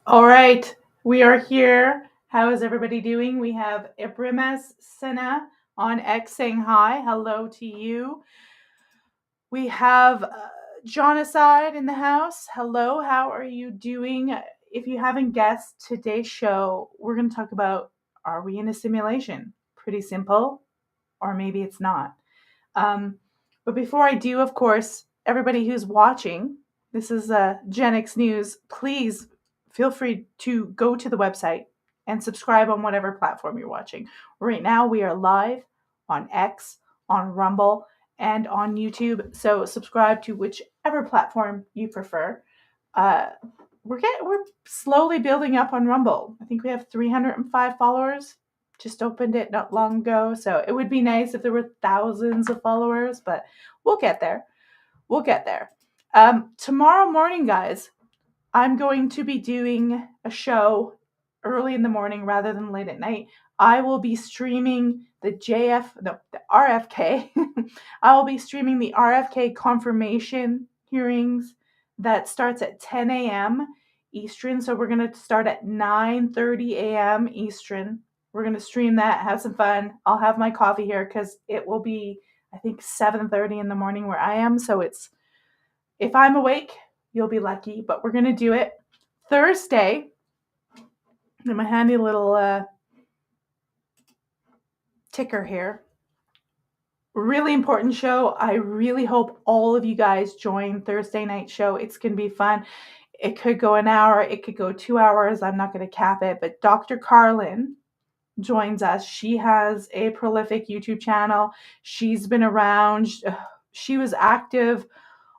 All right, we are here. How is everybody doing? We have Ibrimes Sena on X saying hi. Hello to you. We have Jonaside in the house. Hello, how are you doing? If you haven't guessed, today's show, we're going to talk about, are we in a simulation? Pretty simple, or maybe it's not. Um, but before I do, of course, everybody who's watching, this is Gen X News. Please feel free to go to the website and subscribe on whatever platform you're watching. Right now, we are live on X, on Rumble, and on YouTube. So subscribe to whichever platform you prefer. Uh, we're slowly building up on Rumble. I think we have 305 followers. Just opened it not long ago, so it would be nice if there were thousands of followers, but we'll get there. We'll get there. Tomorrow morning, guys, I'm going to be doing a show early in the morning rather than late at night. I will be streaming the RFK. I will be streaming the RFK confirmation hearings that starts at 10 a.m. Eastern. So we're going to start at 9:30 a.m. Eastern. We're going to stream that, have some fun. I'll have my coffee here because it will be, I think, 7:30 in the morning where I am. So it's, if I'm awake, you'll be lucky, but we're going to do it Thursday. In my handy little ticker here. Really important show. I really hope all of you guys join Thursday night show. It's going to be fun. It could go an hour, it could go 2 hours. I'm not going to cap it, but Dr. Carlin joins us. She has a prolific YouTube channel. She's been around. She was active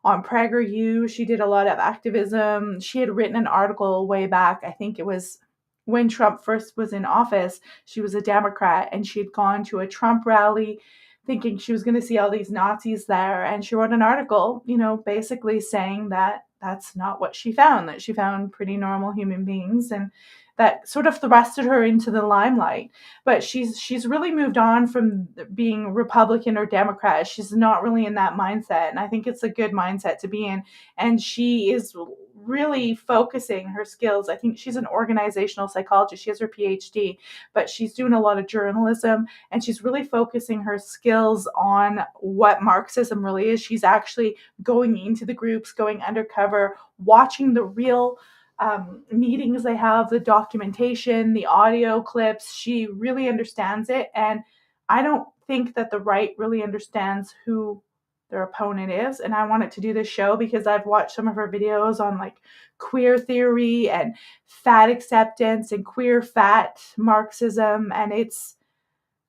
on PragerU. She did a lot of activism. She had written an article way back. I think it was when Trump first was in office. She was a Democrat and she had gone to a Trump rally thinking she was going to see all these Nazis there. And she wrote an article, basically saying that that's not what she found, that she found pretty normal human beings. And that sort of thrusted her into the limelight. But she's really moved on from being Republican or Democrat. She's not really in that mindset, and I think it's a good mindset to be in. And she is really focusing her skills. I think she's an organizational psychologist. She has her PhD, but she's doing a lot of journalism, and she's really focusing her skills on what Marxism really is. She's actually going into the groups, going undercover, watching the real meetings they have, the documentation, the audio clips. She really understands it. And I don't think that the right really understands who their opponent is. And I wanted to do this show because I've watched some of her videos on like queer theory and fat acceptance and queer fat Marxism. And it's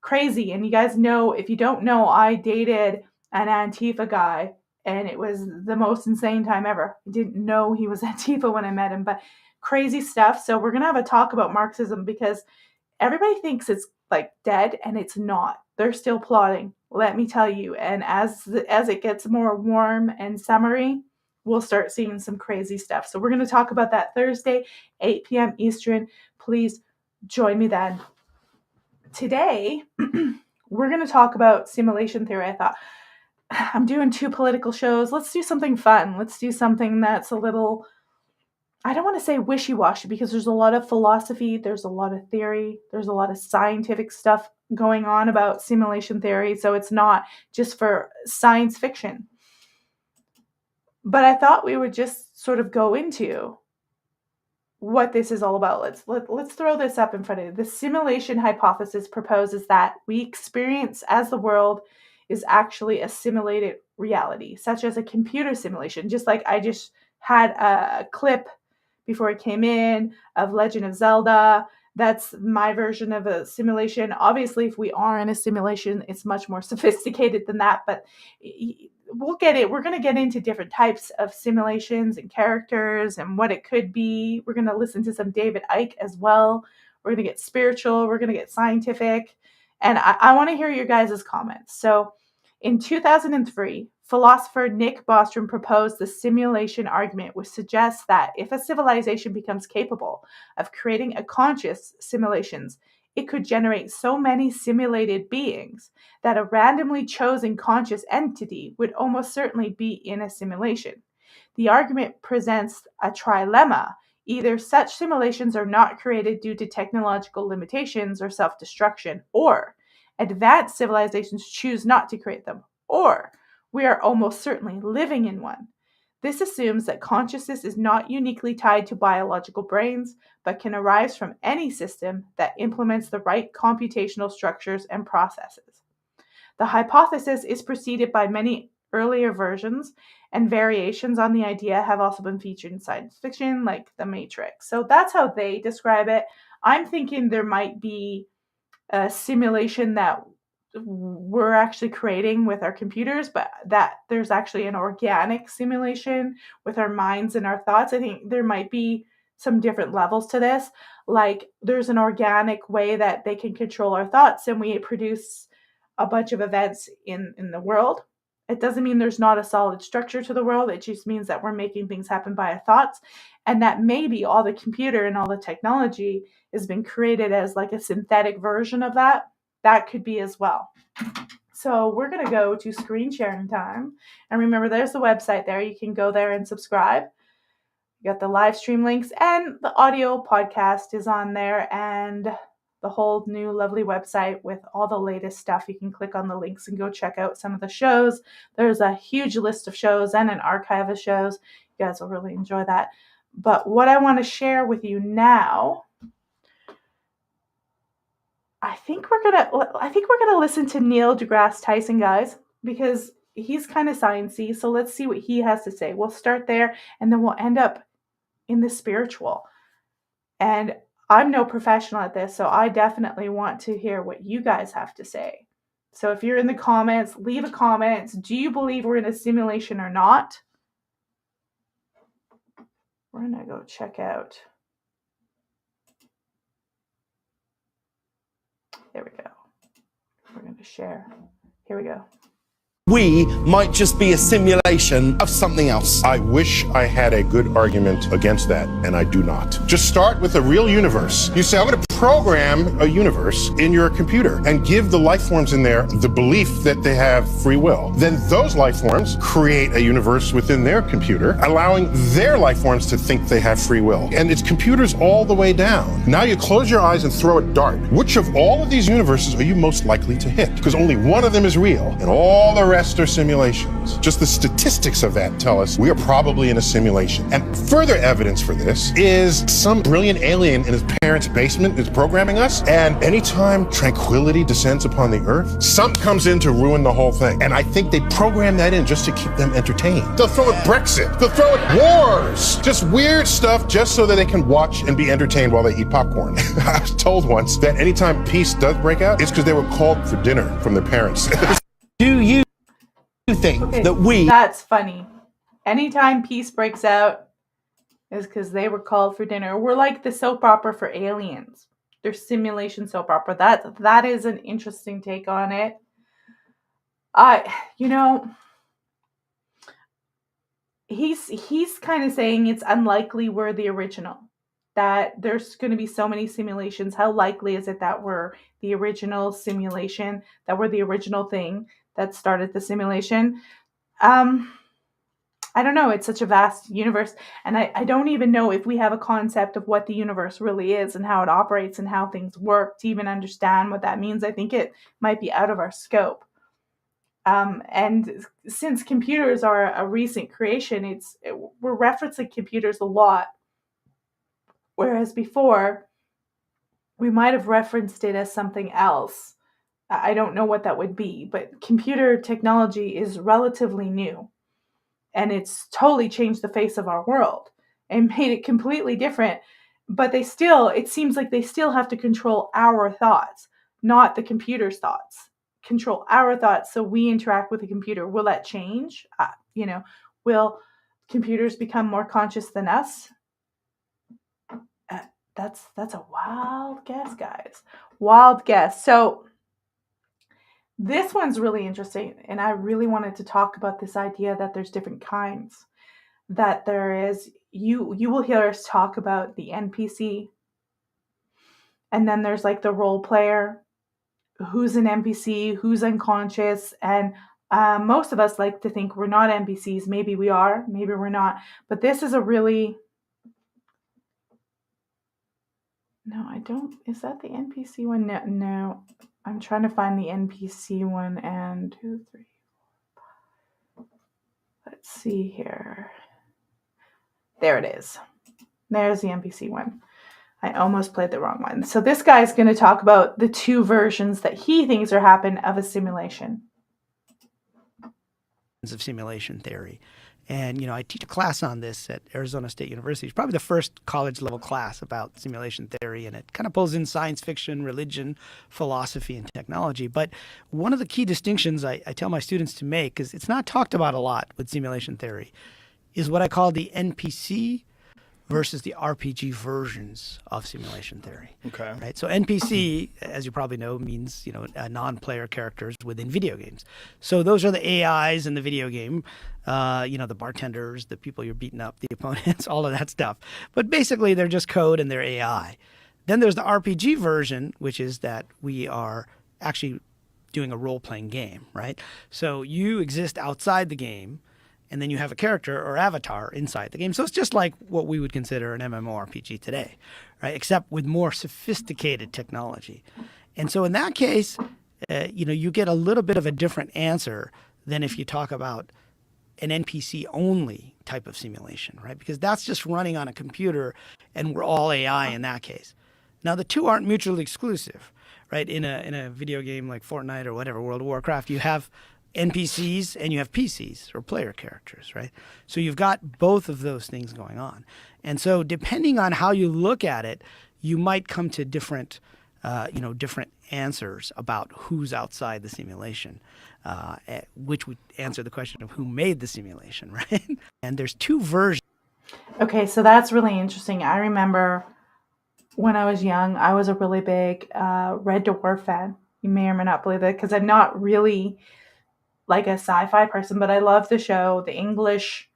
crazy. And you guys know, if you don't know, I dated an Antifa guy and it was the most insane time ever. I didn't know he was Antifa when I met him, but crazy stuff. So we're going to have a talk about Marxism because everybody thinks it's like dead and it's not. They're still plotting, let me tell you. And as it gets more warm and summery, we'll start seeing some crazy stuff. So we're going to talk about that Thursday, 8 p.m. Eastern. Please join me then. Today, we're going to talk about simulation theory. I thought, I'm doing 2 political shows. Let's do something fun. Let's do something that's a little, I don't want to say wishy-washy because there's a lot of philosophy, there's a lot of theory, there's a lot of scientific stuff going on about simulation theory. So it's not just for science fiction. But I thought we would just sort of go into what this is all about. Let's throw this up in front of you. The simulation hypothesis proposes that we experience as the world is actually a simulated reality, such as a computer simulation. Just like I just had a clip before I came in of Legend of Zelda. That's my version of a simulation. Obviously, if we are in a simulation, it's much more sophisticated than that, but we'll get it. We're going to get into different types of simulations and characters and what it could be. We're going to listen to some David Icke as well. We're going to get spiritual. We're going to get scientific. And I want to hear your guys' comments. So in 2003, philosopher Nick Bostrom proposed the simulation argument, which suggests that if a civilization becomes capable of creating a conscious simulations, it could generate so many simulated beings that a randomly chosen conscious entity would almost certainly be in a simulation. The argument presents a trilemma. Either such simulations are not created due to technological limitations or self-destruction, or advanced civilizations choose not to create them, or we are almost certainly living in one. This assumes that consciousness is not uniquely tied to biological brains, but can arise from any system that implements the right computational structures and processes. The hypothesis is preceded by many earlier versions, and variations on the idea have also been featured in science fiction, like The Matrix. So that's how they describe it. I'm thinking there might be a simulation that we're actually creating with our computers, but that there's actually an organic simulation with our minds and our thoughts. I think there might be some different levels to this. Like there's an organic way that they can control our thoughts and we produce a bunch of events in the world. It doesn't mean there's not a solid structure to the world. It just means that we're making things happen by our thoughts, and that maybe all the computer and all the technology has been created as like a synthetic version of that. That could be as well. So we're going to go to screen sharing time. And remember, there's the website there. You can go there and subscribe. You got the live stream links, and the audio podcast is on there, and the whole new lovely website with all the latest stuff. You can click on the links and go check out some of the shows. There's a huge list of shows and an archive of shows. You guys will really enjoy that. But what I want to share with you now, I think we're gonna listen to Neil deGrasse Tyson, guys, because he's kind of sciencey. So let's see what he has to say. We'll start there, and then we'll end up in the spiritual. And I'm no professional at this, so I definitely want to hear what you guys have to say. So if you're in the comments, leave a comment. Do you believe we're in a simulation or not? We're going to go check out. There we go. We're going to share. Here we go. We might just be a simulation of something else. I wish I had a good argument against that, and I do not. Just start with a real universe. You say, I'm going to program a universe in your computer and give the life forms in there the belief that they have free will. Then those life forms create a universe within their computer, allowing their life forms to think they have free will. And it's computers all the way down. Now you close your eyes and throw a dart. Which of all of these universes are you most likely to hit? Because only one of them is real, and all the rest are simulations. Just the statistics of that tell us we are probably in a simulation. And further evidence for this is some brilliant alien in his parents' basement is programming us, and anytime tranquility descends upon the earth, something comes in to ruin the whole thing. And I think they program that in just to keep them entertained. They'll throw in Brexit. They'll throw in wars. Just weird stuff just so that they can watch and be entertained while they eat popcorn. I was told once that anytime peace does break out, it's because they were called for dinner from their parents. Do you think that we... That's funny. Anytime peace breaks out is because they were called for dinner. We're like the soap opera for aliens. They're simulation soap opera. That is an interesting take on it. He's kind of saying it's unlikely we're the original. That there's going to be so many simulations. How likely is it that we're the original simulation? That we're the original thing that started the simulation? I don't know. It's such a vast universe. And I don't even know if we have a concept of what the universe really is and how it operates and how things work to even understand what that means. I think it might be out of our scope. And since computers are a recent creation, we're referencing computers a lot. Whereas before, we might have referenced it as something else. I don't know what that would be, but computer technology is relatively new. And it's totally changed the face of our world and made it completely different. But it seems like they still have to control our thoughts, not the computer's thoughts. Control our thoughts so we interact with the computer. Will that change? Will computers become more conscious than us? That's a wild guess, guys. Wild guess. So this one's really interesting, and I really wanted to talk about this idea that there's different kinds. That there is, you will hear us talk about the NPC, and then there's like the role player, who's an NPC, who's unconscious, and most of us like to think we're not NPCs. Maybe we are, maybe we're not. But this is a really No, I don't. Is that the NPC one? No, no. I'm trying to find the NPC one. And 2, 3. Let's see here. There it is. There's the NPC one. I almost played the wrong one. So this guy's going to talk about the two versions that he thinks are happening of a simulation. Of simulation theory. And, I teach a class on this at Arizona State University. It's probably the first college level class about simulation theory, and it kind of pulls in science fiction, religion, philosophy, and technology. But one of the key distinctions I tell my students to make, because it's not talked about a lot with simulation theory, is what I call the NPC versus the RPG versions of simulation theory. Okay. Right. So NPC, as you probably know, means non-player characters within video games. So those are the AIs in the video game. The bartenders, the people you're beating up, the opponents, all of that stuff. But basically, they're just code and they're AI. Then there's the RPG version, which is that we are actually doing a role-playing game. Right. So you exist outside the game, and then you have a character or avatar inside the game. So it's just like what we would consider an MMORPG today, right? Except with more sophisticated technology. And so in that case, you get a little bit of a different answer than if you talk about an NPC only type of simulation, right? Because that's just running on a computer and we're all AI in that case. Now the two aren't mutually exclusive, right? In a video game like Fortnite or whatever, World of Warcraft, you have NPCs and you have PCs or player characters, right? So you've got both of those things going on. And so depending on how you look at it, you might come to different answers about who's outside the simulation, which would answer the question of who made the simulation, right? And there's two versions. Okay, so that's really interesting. I remember when I was young, I was a really big Red Dwarf fan. You may or may not believe it, because I'm not really like a sci-fi person, but I love the show, the English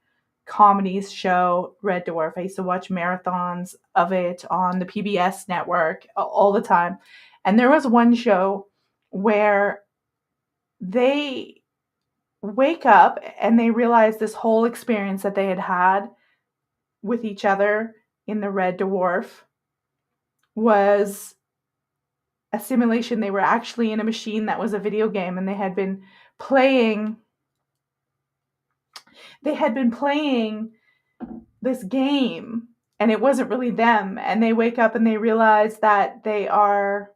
comedies show Red Dwarf. I used to watch marathons of it on the PBS network all the time. And there was one show where they wake up and they realize this whole experience that they had with each other in the Red Dwarf was a simulation. They were actually in a machine that was a video game, and they had been playing this game, and it wasn't really them. And they wake up and they realize that they are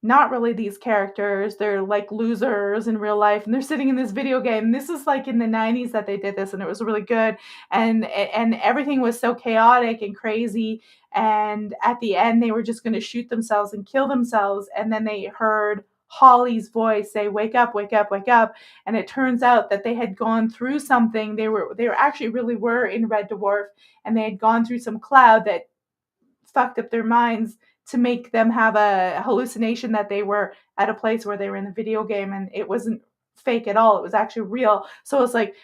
not really these characters. They're like losers in real life, and they're sitting in this video game. This is like in the 90s that they did this, and it was really good. And everything was so chaotic and crazy. And at the end, they were just going to shoot themselves and kill themselves. And then they heard Holly's voice say, "Wake up, wake up, wake up." And it turns out that they had gone through something. They were actually really were in Red Dwarf, and they had gone through some cloud that fucked up their minds to make them have a hallucination that they were at a place where they were in the video game, and it wasn't fake at all. It was actually real. So it's like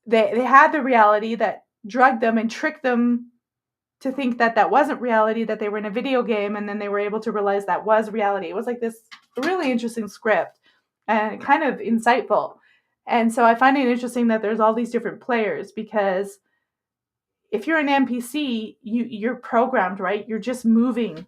they had the reality that drugged them and tricked them to think that that wasn't reality, that they were in a video game, and then they were able to realize that was reality. It was like this really interesting script and kind of insightful. And so I find it interesting that there's all these different players, because if you're an NPC, you're programmed, right? You're just moving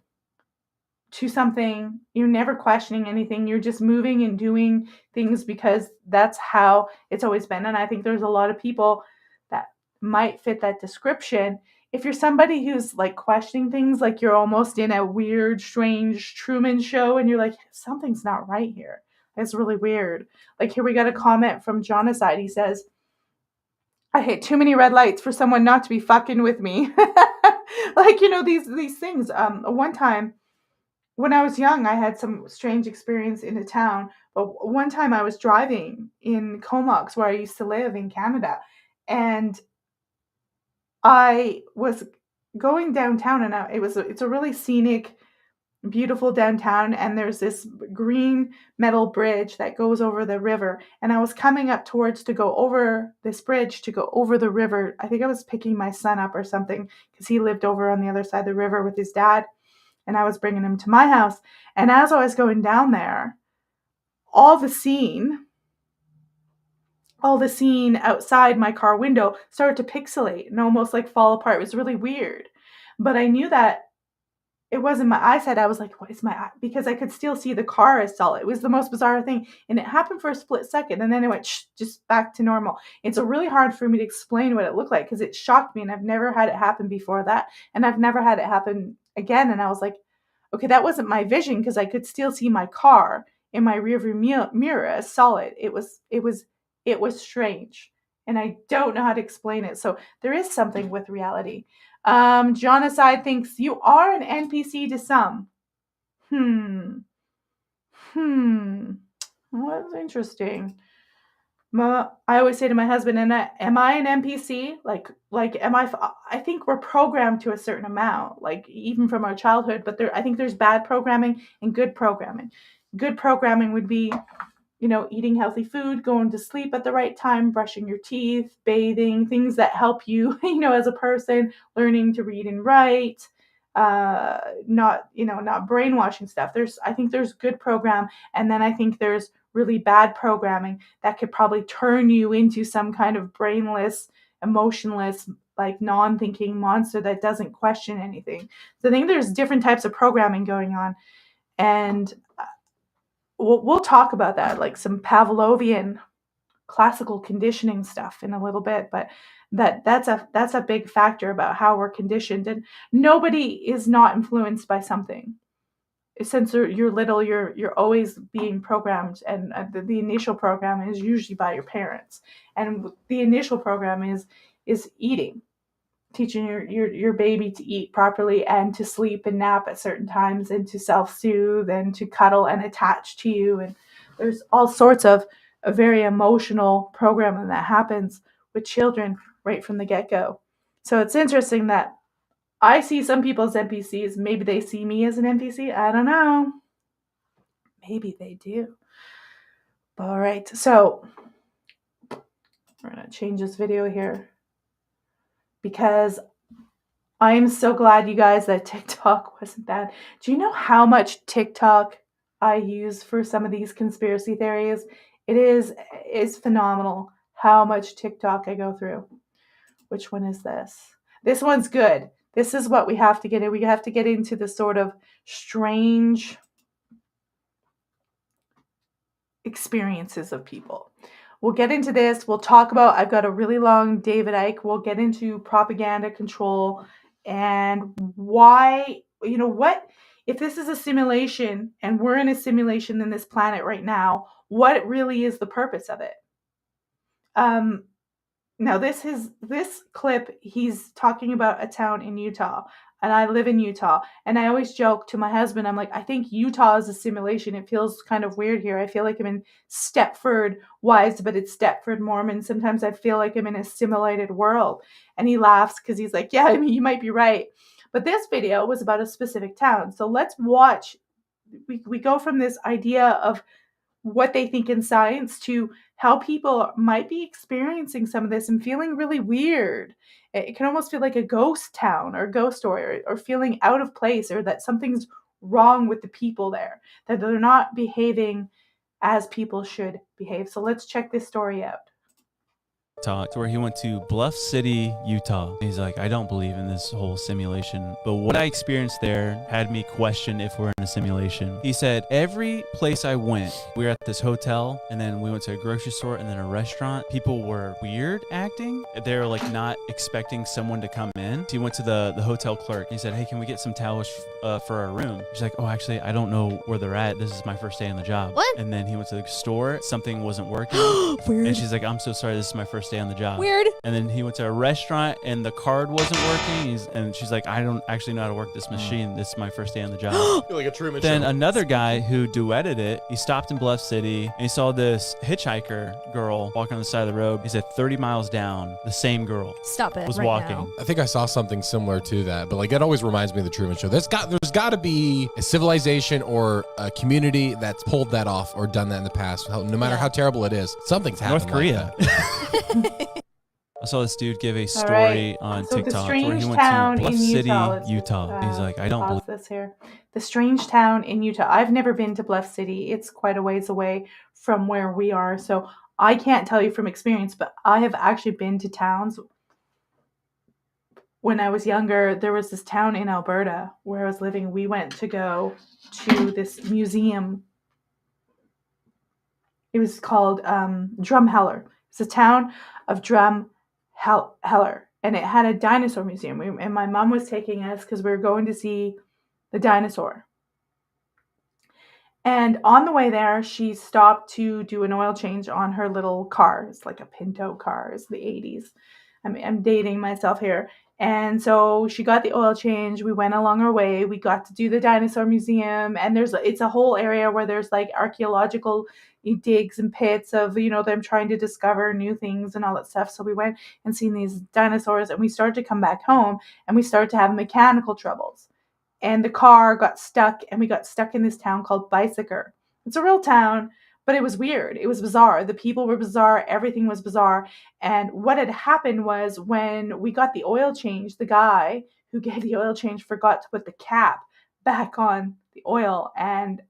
to something. You're never questioning anything. You're just moving and doing things because that's how it's always been. And I think there's a lot of people that might fit that description. If you're somebody who's like questioning things, like you're almost in a weird, strange Truman Show, and you're like, something's not right here. It's really weird. Like here we got a comment from Jonacide. He says, "I hit too many red lights for someone not to be fucking with me." Like, these things. One time when I was young, I had some strange experience in a town. But one time I was driving in Comox, where I used to live in Canada, and I was going downtown, and it's a really scenic, beautiful downtown, and there's this green metal bridge that goes over the river, and I was coming up towards to go over this bridge to go over the river. I think I was picking my son up or something, because he lived over on the other side of the river with his dad, and I was bringing him to my house. And as I was going down there, all the scene outside my car window started to pixelate and almost like fall apart. It was really weird, but I knew that it wasn't my eyesight. I was like, what is my eye? Because I could still see the car as solid. It was the most bizarre thing. And it happened for a split second. And then it went just back to normal. It's really hard for me to explain what it looked like because it shocked me. And I've never had it happen before that. And I've never had it happen again. And I was like, okay, that wasn't my vision because I could still see my car in my rearview mirror as solid. It was strange. And I don't know how to explain it. So there is something with reality. Jonaside thinks you are an NPC to some. Well, that's interesting. I always say to my husband, am I an NPC? Like, am I think we're programmed to a certain amount, like even from our childhood, but I think there's bad programming and good programming. Good programming would be, eating healthy food, going to sleep at the right time, brushing your teeth, bathing, things that help you, as a person, learning to read and write, not brainwashing stuff. I think there's good program. And then I think there's really bad programming that could probably turn you into some kind of brainless, emotionless, like non-thinking monster that doesn't question anything. So I think there's different types of programming going on. And we'll talk about that, like some Pavlovian classical conditioning stuff in a little bit, but that's a big factor about how we're conditioned, and nobody is not influenced by something. Since you're little, you're always being programmed, and the initial program is usually by your parents, and the initial program is eating. Teaching your baby to eat properly and to sleep and nap at certain times and to self-soothe and to cuddle and attach to you. And there's all sorts of a very emotional programming that happens with children right from the get-go. So it's interesting that I see some people as NPCs. Maybe they see me as an NPC. I don't know. Maybe they do. All right. So we're going to change this video here, because I'm so glad, you guys, that TikTok wasn't bad. Do you know how much TikTok I use for some of these conspiracy theories? It is phenomenal how much TikTok I go through. Which one is this? This one's good. This is what we have to get in. We have to get into the sort of strange experiences of people. We'll get into this. We'll talk about, I've got a really long David Icke. We'll get into propaganda control and why, what, if this is a simulation and we're in a simulation in this planet right now, what really is the purpose of it? Now this clip, he's talking about a town in Utah, and I live in Utah, and I always joke to my husband, I'm like, I think Utah is a simulation. It feels kind of weird here. I feel like I'm in Stepford Wives, but it's Stepford Mormon. Sometimes I feel like I'm in a simulated world. And he laughs because he's like, yeah, I mean, you might be right. But this video was about a specific town. So let's watch. We go from this idea of what they think in science to how people might be experiencing some of this and feeling really weird. It can almost feel like a ghost town or a ghost story, or feeling out of place, or that something's wrong with the people there, that they're not behaving as people should behave. So let's check this story out. Talk to where he went to Bluff City, Utah. He's like, I don't believe in this whole simulation, but what I experienced there had me question if we're in a simulation. He said, every place I went, we were at this hotel, and then we went to a grocery store and then a restaurant. People were weird acting. They were like not expecting someone to come in. So he went to the hotel clerk and he said, hey, can we get some towels for our room? She's like, oh, actually, I don't know where they're at. This is my first day on the job. What? And then he went to the store. Something wasn't working. Weird. And she's like, I'm so sorry. This is my first day on the job. Weird. And then he went to a restaurant and the card wasn't working. And she's like, I don't actually know how to work this machine. This is my first day on the job. You're like a Truman Then Show. another guy who duetted it, he stopped in Bluff City and he saw this hitchhiker girl walking on the side of the road. He said 30 miles down, the same girl Stop it was right walking. now. I think I saw something similar to that, but like it always reminds me of the Truman Show. There's got to be a civilization or a community that's pulled that off or done that in the past. No matter how terrible it is, something's happened. North Korea. Like that. I saw this dude give a story on So the TikTok where strange he went town to Bluff in City, Utah. Utah. He's like, I don't pause believe this here. The strange town in Utah. I've never been to Bluff City. It's quite a ways away from where we are, so I can't tell you from experience. But I have actually been to towns when I was younger, there was this town in Alberta where I was living. We went to go to this museum. It was called Drumheller. It's a town of Drumheller, and it had a dinosaur museum. And my mom was taking us because we were going to see the dinosaur. And on the way there, she stopped to do an oil change on her little car. It's like a Pinto car. It's the 80s. I'm dating myself here. And so she got the oil change. We went along our way. We got to do the dinosaur museum. And it's a whole area where there's like archaeological digs and pits of, them trying to discover new things and all that stuff. So we went and seen these dinosaurs, and we started to come back home, and we started to have mechanical troubles. And the car got stuck, and we got stuck in this town called Bicycle. It's a real town, but it was weird. It was bizarre. The people were bizarre. Everything was bizarre. And what had happened was, when we got the oil change, the guy who gave the oil change forgot to put the cap back on the oil, and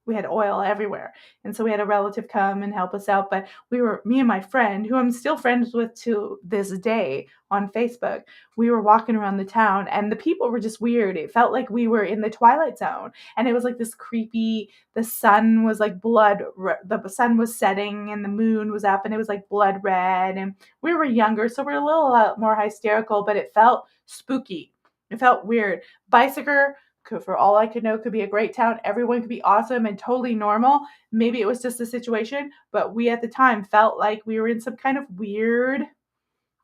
we had oil everywhere. And so we had a relative come and help us out. But me and my friend, who I'm still friends with to this day on Facebook, we were walking around the town, and the people were just weird. It felt like we were in the Twilight Zone. And it was like this creepy, the sun was like the sun was setting and the moon was up, and it was like blood red. And we were younger, so we were a little more hysterical, but it felt spooky. It felt weird. Bicycle, for all I could know, could be a great town. Everyone could be awesome and totally normal. Maybe it was just a situation, but we at the time felt like we were in some kind of weird,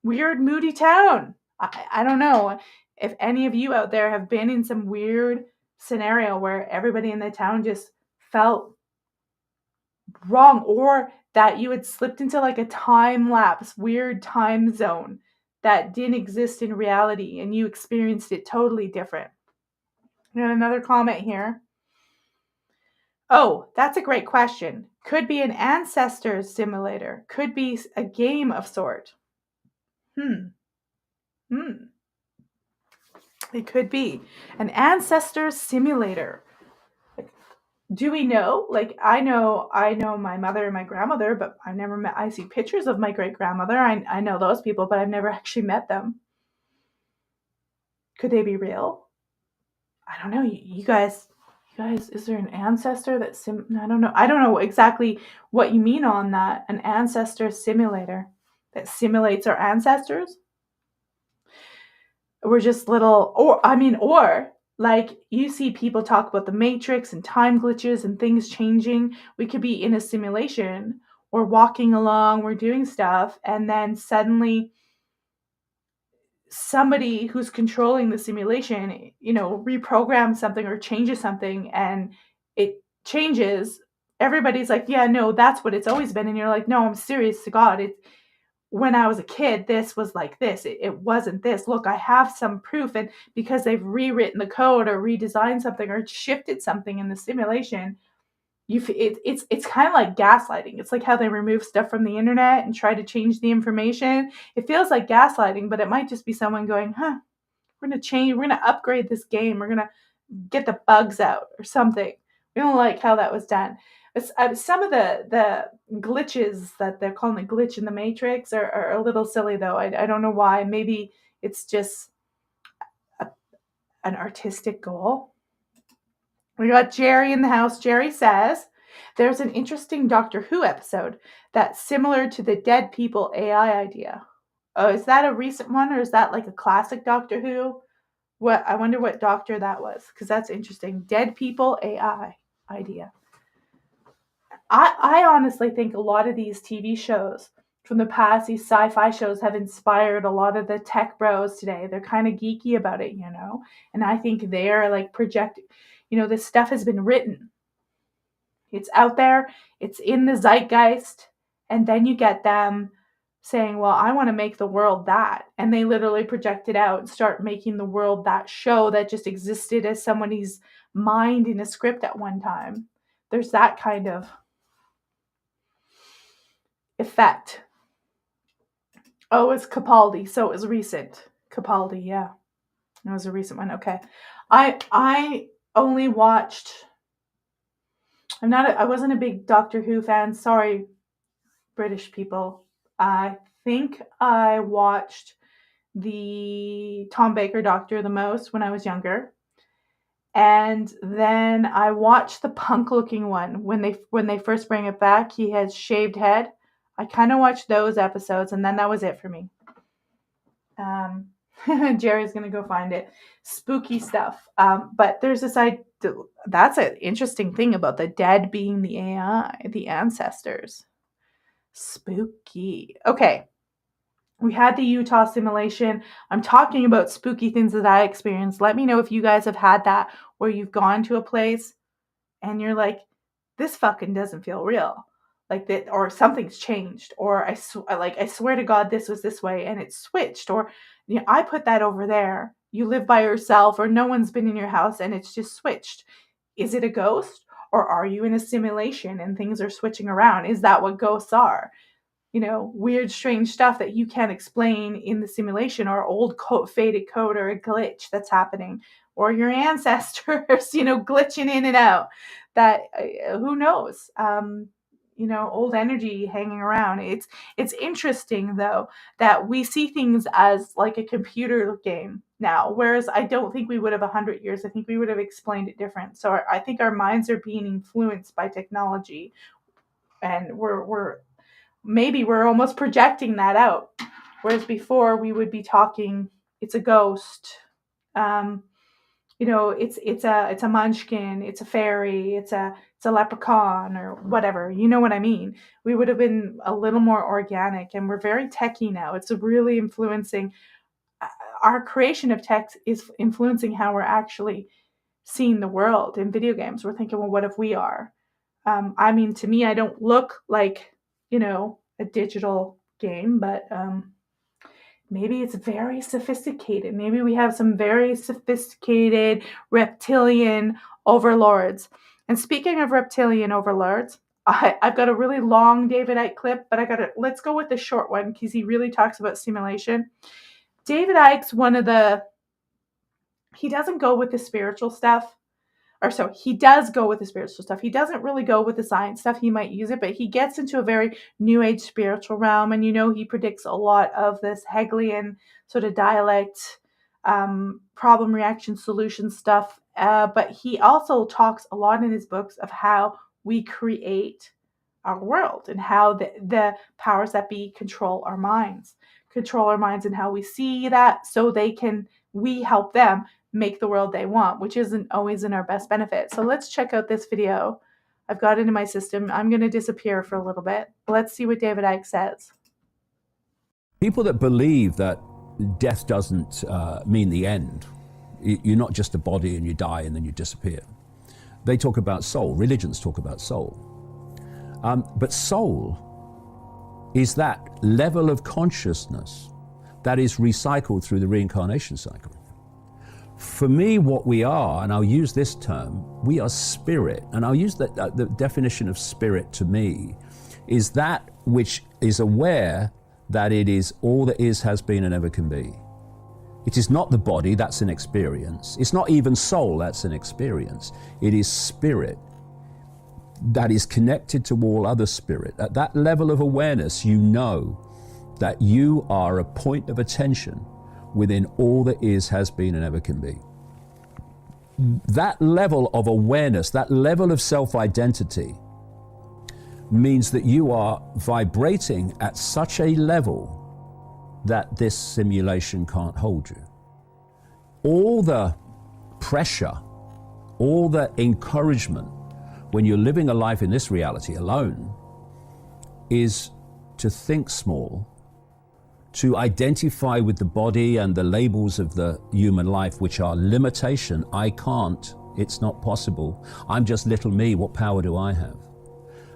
moody town. I don't know if any of you out there have been in some weird scenario where everybody in the town just felt wrong, or that you had slipped into like a time lapse, weird time zone that didn't exist in reality, and you experienced it totally different. And another comment here. Oh, that's a great question. Could be an ancestors simulator. Could be a game of sort. It could be an ancestors simulator. Do we know? Like, I know my mother and my grandmother, but I've never met. I see pictures of my great grandmother. I know those people, but I've never actually met them. Could they be real? I don't know. You guys, is there an ancestor that I don't know. I don't know exactly what you mean on that. An ancestor simulator that simulates our ancestors. We're just little, or like you see people talk about the Matrix and time glitches and things changing. We could be in a simulation. We're walking along, we're doing stuff, and then suddenly somebody who's controlling the simulation, reprograms something or changes something, and it changes. Everybody's like, yeah, no, that's what it's always been. And you're like, no, I'm serious to God. When I was a kid, this was like this. It wasn't this. Look, I have some proof. And because they've rewritten the code or redesigned something or shifted something in the simulation, it's kind of like gaslighting. It's like how they remove stuff from the internet and try to change the information. It feels like gaslighting, but it might just be someone going, we're going to upgrade this game. We're going to get the bugs out or something. We don't like how that was done. Some of the glitches that they're calling a glitch in the Matrix are a little silly, though. I don't know why. Maybe it's just an artistic goal. We got Jerry in the house. Jerry says, there's an interesting Doctor Who episode that's similar to the dead people AI idea. Oh, is that a recent one, or is that like a classic Doctor Who? I wonder what doctor that was, because that's interesting. Dead people AI idea. I honestly think a lot of these TV shows from the past, these sci-fi shows, have inspired a lot of the tech bros today. They're kind of geeky about it, and I think they're like projecting, this stuff has been written. It's out there, it's in the zeitgeist, and then you get them saying, well, I want to make the world that. And they literally project it out and start making the world that show that just existed as somebody's mind in a script at one time. There's that kind of effect. Oh, it's Capaldi, so it was recent. Capaldi, yeah. It was a recent one. Okay. I only watched, I wasn't a big Doctor Who fan. Sorry, British people. I think I watched the Tom Baker Doctor the most when I was younger. And then I watched the punk-looking one when they first bring it back. He has shaved head. I kind of watched those episodes, and then that was it for me. Jerry's gonna go find it. Spooky stuff. But there's this idea. That's an interesting thing about the dead being the AI, the ancestors. Spooky. Okay. We had the Utah simulation. I'm talking about spooky things that I experienced. Let me know if you guys have had that, where you've gone to a place and you're like, this fucking doesn't feel real. Like that, or something's changed, or I swear to God, this was this way and it switched, or I put that over there. You live by yourself, or no one's been in your house and it's just switched. Is it a ghost, or are you in a simulation and things are switching around? Is that what ghosts are? Weird, strange stuff that you can't explain in the simulation, or old faded code, or a glitch that's happening, or your ancestors, glitching in and out. That who knows? Old energy hanging around. It's interesting though that we see things as like a computer game now, whereas I don't think we would have 100 years. I think we would have explained it different. So I think our minds are being influenced by technology, and maybe we're almost projecting that out. Whereas before we would be talking, it's a ghost, it's a munchkin, it's a fairy, it's a leprechaun, or whatever. You know what I mean? We would have been a little more organic, and we're very techy now. It's really influencing our creation of text, is influencing how we're actually seeing the world in video games. We're thinking, well, what if we are? To me, I don't look like, a digital game, but maybe it's very sophisticated. Maybe we have some very sophisticated reptilian overlords. And speaking of reptilian overlords, I've got a really long David Icke clip, but let's go with the short one because he really talks about simulation. David Icke's he doesn't go with the spiritual stuff. He does go with the spiritual stuff. He doesn't really go with the science stuff. He might use it, but he gets into a very new age spiritual realm. And, he predicts a lot of this Hegelian sort of dialect, problem, reaction, solution stuff. But he also talks a lot in his books of how we create our world, and how the powers that be control our minds and how we see that, so we help them make the world they want, which isn't always in our best benefit. So let's check out this video. I've got it in my system. I'm going to disappear for a little bit. Let's see what David Icke says. People that believe that death doesn't mean the end, you're not just a body and you die and then you disappear. They talk about soul. Religions talk about soul. But soul is that level of consciousness that is recycled through the reincarnation cycle. For me, what we are, and I'll use this term, we are spirit. And I'll use the definition of spirit to me is that which is aware that it is all that is, has been, and ever can be. It is not the body, that's an experience. It's not even soul, that's an experience. It is spirit that is connected to all other spirit. At that level of awareness, you know that you are a point of attention within all that is, has been, and ever can be. That level of awareness, that level of self-identity means that you are vibrating at such a level that this simulation can't hold you. All the pressure, all the encouragement when you're living a life in this reality alone is to think small, to identify with the body and the labels of the human life, which are limitation. I can't, it's not possible. I'm just little me, what power do I have?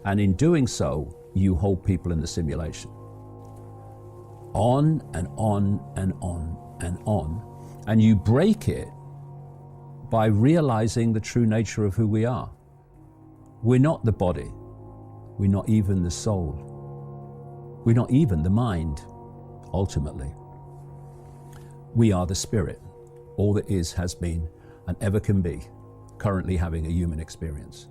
And in doing so, you hold people in the simulation. On and on and on and on. And you break it by realizing the true nature of who we are. We're not the body. We're not even the soul. We're not even the mind. Ultimately, we are the spirit, all that is, has been, and ever can be, currently having a human experience.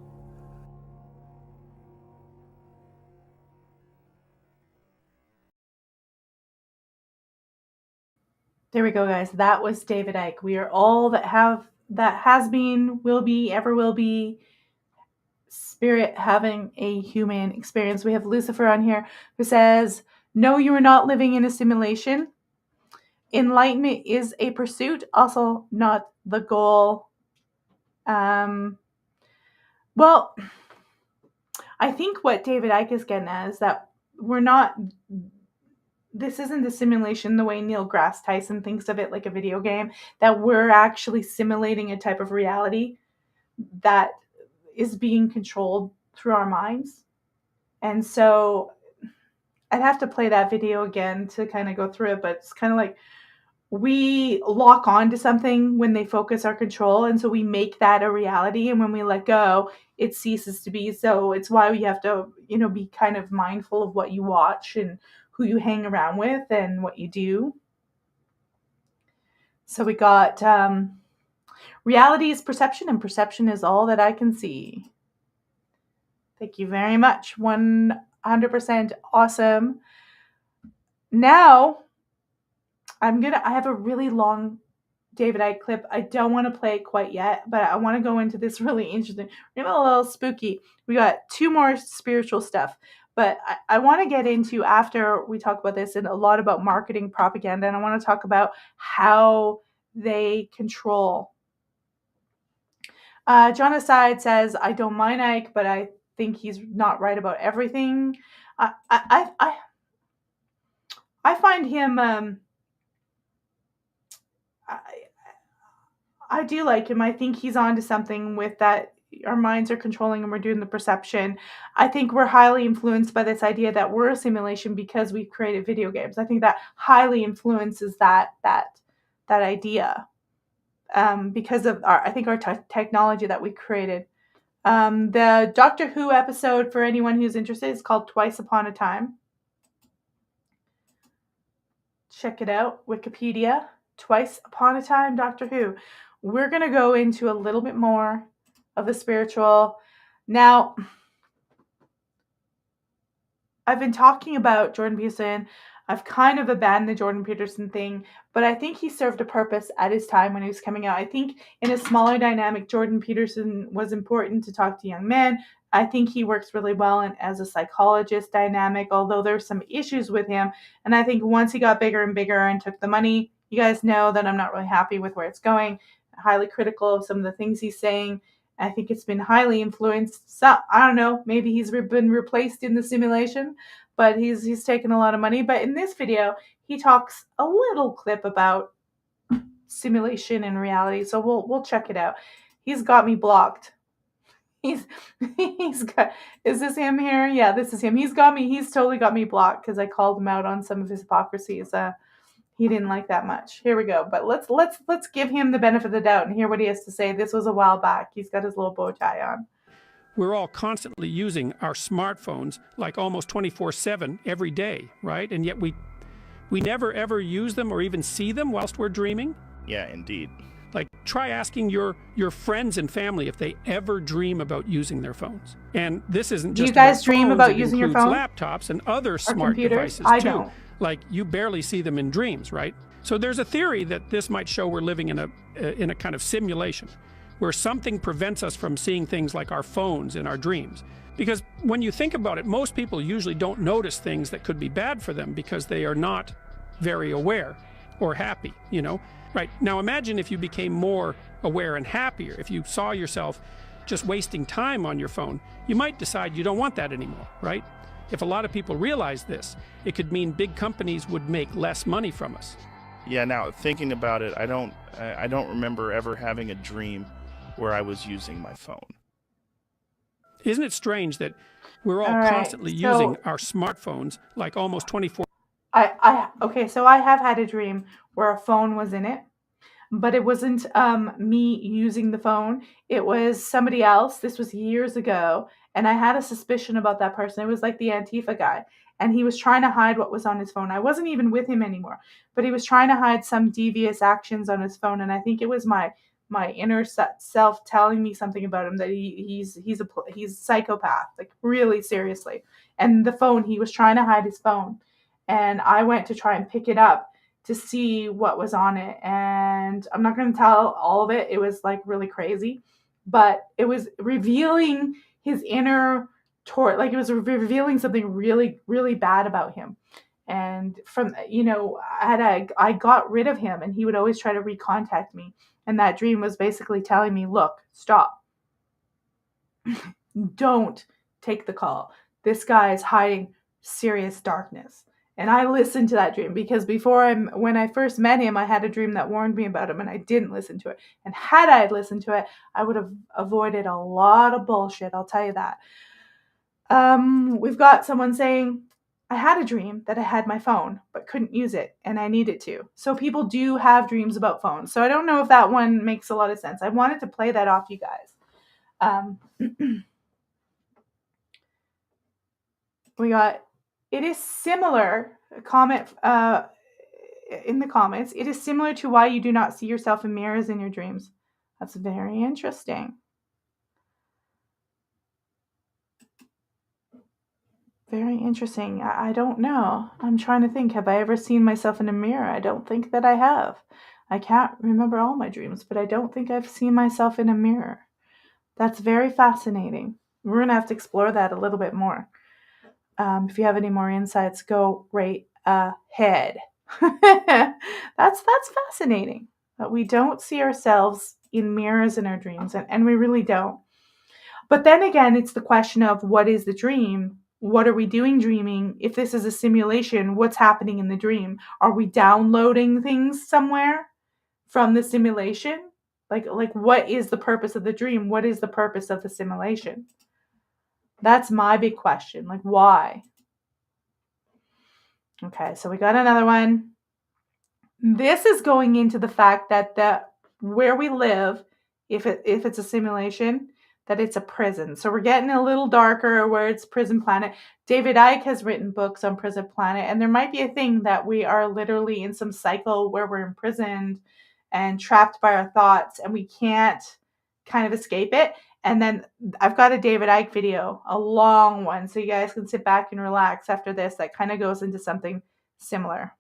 There we go, guys. That was David Icke. We are all that has been, will be, ever will be spirit having a human experience. We have Lucifer on here who says, no, you are not living in a simulation. Enlightenment is a pursuit, also not the goal. Well, I think what David Icke is getting at is that this isn't a simulation the way Neil deGrasse Tyson thinks of it, like a video game, that we're actually simulating a type of reality that is being controlled through our minds. And so I'd have to play that video again to kind of go through it, but it's kind of like we lock on to something when they focus our control, and so we make that a reality, and when we let go, it ceases to be. So it's why we have to, be kind of mindful of what you watch and who you hang around with and what you do. So we got reality is perception, and perception is all that I can see. Thank you very much. 100% awesome. Now, I have a really long David Icke clip. I don't want to play it quite yet, but I want to go into this really interesting, a little spooky. We got 2 more spiritual stuff, but I want to get into, after we talk about this, and a lot about marketing propaganda, and I want to talk about how they control. John Aside says, I don't mind Icke, but I think he's not right about everything. I find him... I do like him. I think he's onto something with that. Our minds are controlling and we're doing the perception. I think we're highly influenced by this idea that we're a simulation because we've created video games. I think that highly influences that idea because of our technology that we created. The Doctor Who episode, for anyone who's interested, is called Twice Upon a Time. Check it out, Wikipedia. Twice Upon a Time, Doctor Who. We're going to go into a little bit more of the spiritual. Now, I've been talking about Jordan Peterson. I've kind of abandoned the Jordan Peterson thing, but I think he served a purpose at his time when he was coming out. I think in a smaller dynamic, Jordan Peterson was important to talk to young men. I think he works really well as a psychologist dynamic, although there's some issues with him. And I think once he got bigger and bigger and took the money, you guys know that I'm not really happy with where it's going. Highly critical of some of the things he's saying. I think it's been highly influenced. So, I don't know, maybe he's been replaced in the simulation, but he's taken a lot of money. But in this video, he talks a little clip about simulation and reality. So we'll check it out. He's got me blocked. He's got, is this him here? Yeah, this is him. He's totally got me blocked because I called him out on some of his hypocrisies. He didn't like that much. Here we go. But let's give him the benefit of the doubt and hear what he has to say. This was a while back. He's got his little bow tie on. We're all constantly using our smartphones like almost 24/7 every day, right? And yet we never ever use them or even see them whilst we're dreaming. Yeah, indeed. Like, try asking your friends and family if they ever dream about using their phones. And this isn't just do you guys about dream phones, about it using your includes phone? Laptops and other smart computers? devices I too. don't. Like, you barely see them in dreams, right? So there's a theory that this might show we're living in a kind of simulation where something prevents us from seeing things like our phones in our dreams. Because when you think about it, most people usually don't notice things that could be bad for them because they are not very aware or happy, Right. Now imagine if you became more aware and happier. If you saw yourself just wasting time on your phone, you might decide you don't want that anymore, right? If a lot of people realize this, it could mean big companies would make less money from us. Yeah, now thinking about it, I don't remember ever having a dream where I was using my phone. Isn't it strange that we're all right, constantly using our smartphones like almost 24? Okay, so I have had a dream where a phone was in it, but it wasn't me using the phone. It was somebody else. This was years ago, and I had a suspicion about that person. It was like the Antifa guy, and he was trying to hide what was on his phone. I wasn't even with him anymore, but he was trying to hide some devious actions on his phone, and I think it was my inner self telling me something about him, that he's a psychopath, like really seriously. And the phone, he was trying to hide his phone, and I went to try and pick it up to see what was on it. And I'm not going to tell all of it. It was like really crazy, but it was revealing his inner like it was revealing something really, really bad about him. And from, I got rid of him, and he would always try to recontact me. And that dream was basically telling me, look, stop. Don't take the call. This guy is hiding serious darkness. And I listened to that dream because when I first met him, I had a dream that warned me about him, and I didn't listen to it. And had I listened to it, I would have avoided a lot of bullshit. I'll tell you that. We've got someone saying, I had a dream that I had my phone, but couldn't use it, and I needed to. So people do have dreams about phones. So I don't know if that one makes a lot of sense. I wanted to play that off you guys. We got, it is similar, comment in the comments, it is similar to why you do not see yourself in mirrors in your dreams. That's very interesting. Very interesting. I don't know. I'm trying to think. Have I ever seen myself in a mirror? I don't think that I have. I can't remember all my dreams, but I don't think I've seen myself in a mirror. That's very fascinating. We're going to have to explore that a little bit more. If you have any more insights, go right ahead. That's fascinating. But we don't see ourselves in mirrors in our dreams, and we really don't. But then again, it's the question of what is the dream? What are we doing dreaming? If this is a simulation, what's happening in the dream? Are we downloading things somewhere from the simulation? Like what is the purpose of the dream? What is the purpose of the simulation? That's my big question. Like, why? Okay, so we got another one. This is going into the fact that where we live, if it's a simulation, that it's a prison. So we're getting a little darker where it's prison planet. David Icke has written books on prison planet, and there might be a thing that we are literally in some cycle where we're imprisoned and trapped by our thoughts, and we can't kind of escape it. And then I've got a David Icke video, a long one, so you guys can sit back and relax after this, that kind of goes into something similar.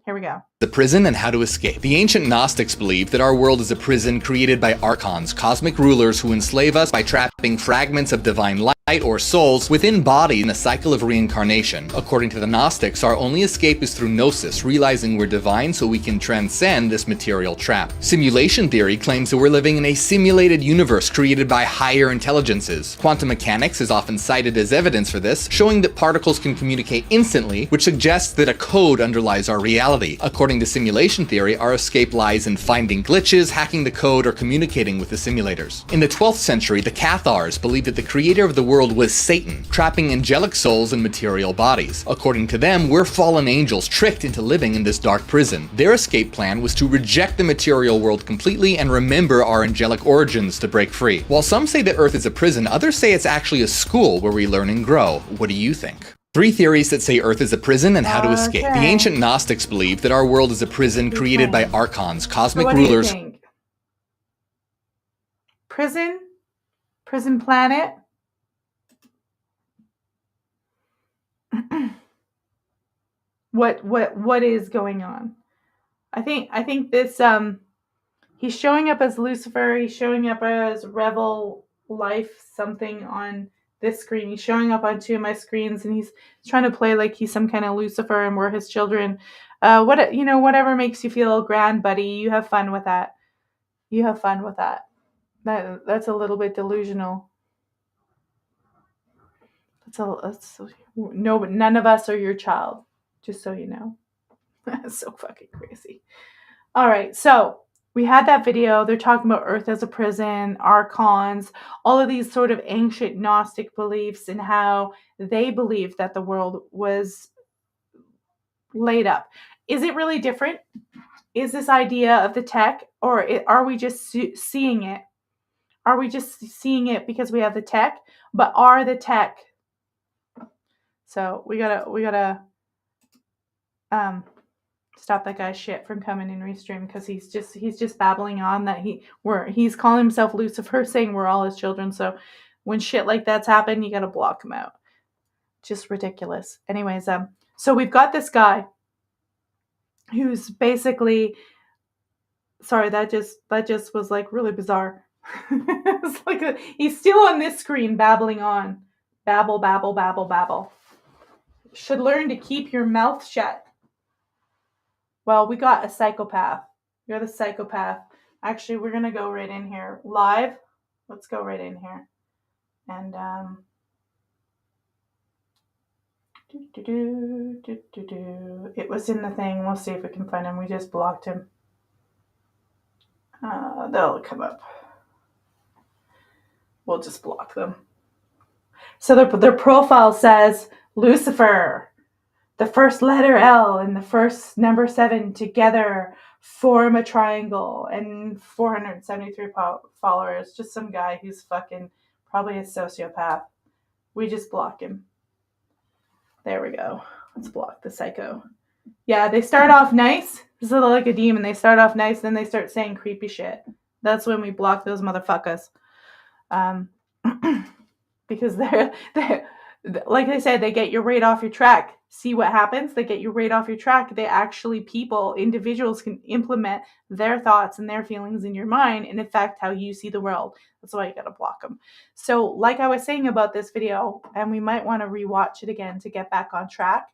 Here we go. The prison and how to escape. The ancient Gnostics believed that our world is a prison created by archons, cosmic rulers who enslave us by trapping fragments of divine light or souls within body in a cycle of reincarnation. According to the Gnostics, our only escape is through gnosis, realizing we're divine so we can transcend this material trap. Simulation theory claims that we're living in a simulated universe created by higher intelligences. Quantum mechanics is often cited as evidence for this, showing that particles can communicate instantly, which suggests that a code underlies our reality. According to simulation theory, our escape lies in finding glitches, hacking the code, or communicating with the simulators. In the 12th century, the Cathars believed that the creator of the world was Satan, trapping angelic souls in material bodies. According to them, we're fallen angels tricked into living in this dark prison. Their escape plan was to reject the material world completely and remember our angelic origins to break free. While some say that Earth is a prison, others say it's actually a school where we learn and grow. What do you think? 3 theories that say Earth is a prison and how to escape. The ancient Gnostics believed that our world is a prison created by archons, cosmic rulers. What do you think? Prison planet. What is going on? I think this he's showing up as Lucifer, he's showing up as Revel Life something on this screen. He's showing up on 2 of my screens, and he's trying to play like he's some kind of Lucifer and we're his children. Whatever makes you feel grand, buddy. You have fun with that. You have fun with that. That's a little bit delusional. No, but none of us are your child, just so you know. That's so fucking crazy. All right, so we had that video. They're talking about Earth as a prison, archons, all of these sort of ancient Gnostic beliefs, and how they believed that the world was laid up. Is it really different? Is this idea of the tech, or are we just seeing it? Are we just seeing it because we have the tech? But are the tech... So we gotta stop that guy's shit from coming in restream, because he's just babbling on that he's calling himself Lucifer, saying we're all his children. So when shit like that's happened, you gotta block him out. Just ridiculous. Anyways, so we've got this guy who's basically, sorry, that just was like really bizarre. It's like he's still on this screen babbling on. Babble, babble, babble, babble. Should learn to keep your mouth shut. Well, we got a psychopath. You're the psychopath. Actually, we're going to go right in here. Live. Let's go right in here. And, it was in the thing. We'll see if we can find him. We just blocked him. They'll come up. We'll just block them. So their profile says Lucifer, the first letter L and the first number 7 together form a triangle, and 473 followers. Just some guy who's fucking probably a sociopath. We just block him. There we go. Let's block the psycho. Yeah, they start off nice. This is like a demon. They start off nice, then they start saying creepy shit. That's when we block those motherfuckers. Because they're like I said, they get you right off your track. See what happens? They get you right off your track. They actually, individuals can implement their thoughts and their feelings in your mind and affect how you see the world. That's why you got to block them. So like I was saying about this video, and we might want to rewatch it again to get back on track,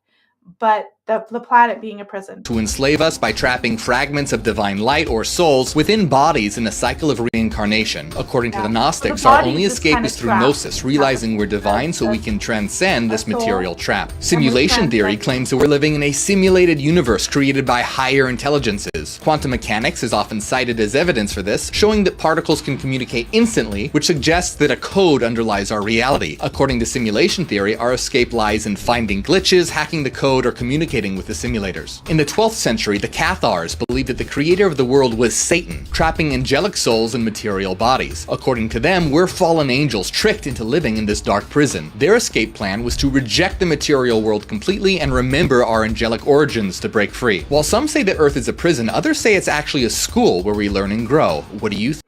but the planet being a prison. To enslave us by trapping fragments of divine light or souls within bodies in a cycle of reincarnation. According to the Gnostics, our only escape is through gnosis, realizing we're divine so we can transcend this material trap. Simulation theory claims that we're living in a simulated universe created by higher intelligences. Quantum mechanics is often cited as evidence for this, showing that particles can communicate instantly, which suggests that a code underlies our reality. According to simulation theory, our escape lies in finding glitches, hacking the code, or communicating with the simulators. In the 12th century, the Cathars believed that the creator of the world was Satan, trapping angelic souls in material bodies. According to them, we're fallen angels tricked into living in this dark prison. Their escape plan was to reject the material world completely and remember our angelic origins to break free. While some say that Earth is a prison, others say it's actually a school where we learn and grow. What do you think?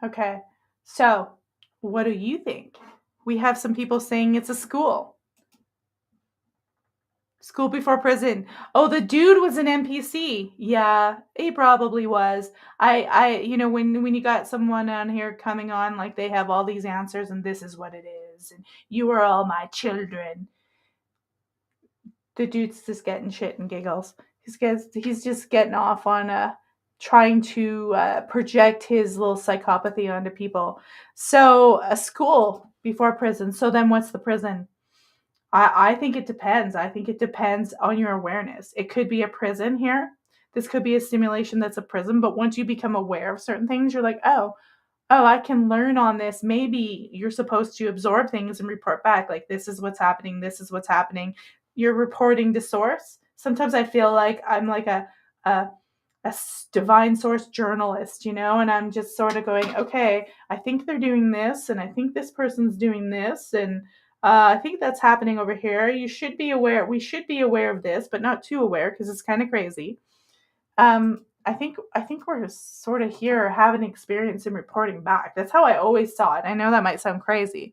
Okay, so what do you think? We have some people saying it's a school. School before prison. Oh, the dude was an NPC. Yeah, he probably was. You know, when you got someone on here coming on, like they have all these answers and this is what it is, and you are all my children. The dude's just getting shit and giggles. He's just getting off on trying to project his little psychopathy onto people. So a school before prison. So then what's the prison? I think it depends. I think it depends on your awareness. It could be a prison here. This could be a simulation that's a prison. But once you become aware of certain things, you're like, oh, I can learn on this. Maybe you're supposed to absorb things and report back. Like, this is what's happening. This is what's happening. You're reporting to source. Sometimes I feel like I'm like a divine source journalist, you know, and I'm just sort of going, okay, I think they're doing this, and I think this person's doing this, and I think that's happening over here. You should be aware. We should be aware of this, but not too aware because it's kind of crazy. I think we're sort of here having experience and reporting back. That's how I always saw it. I know that might sound crazy.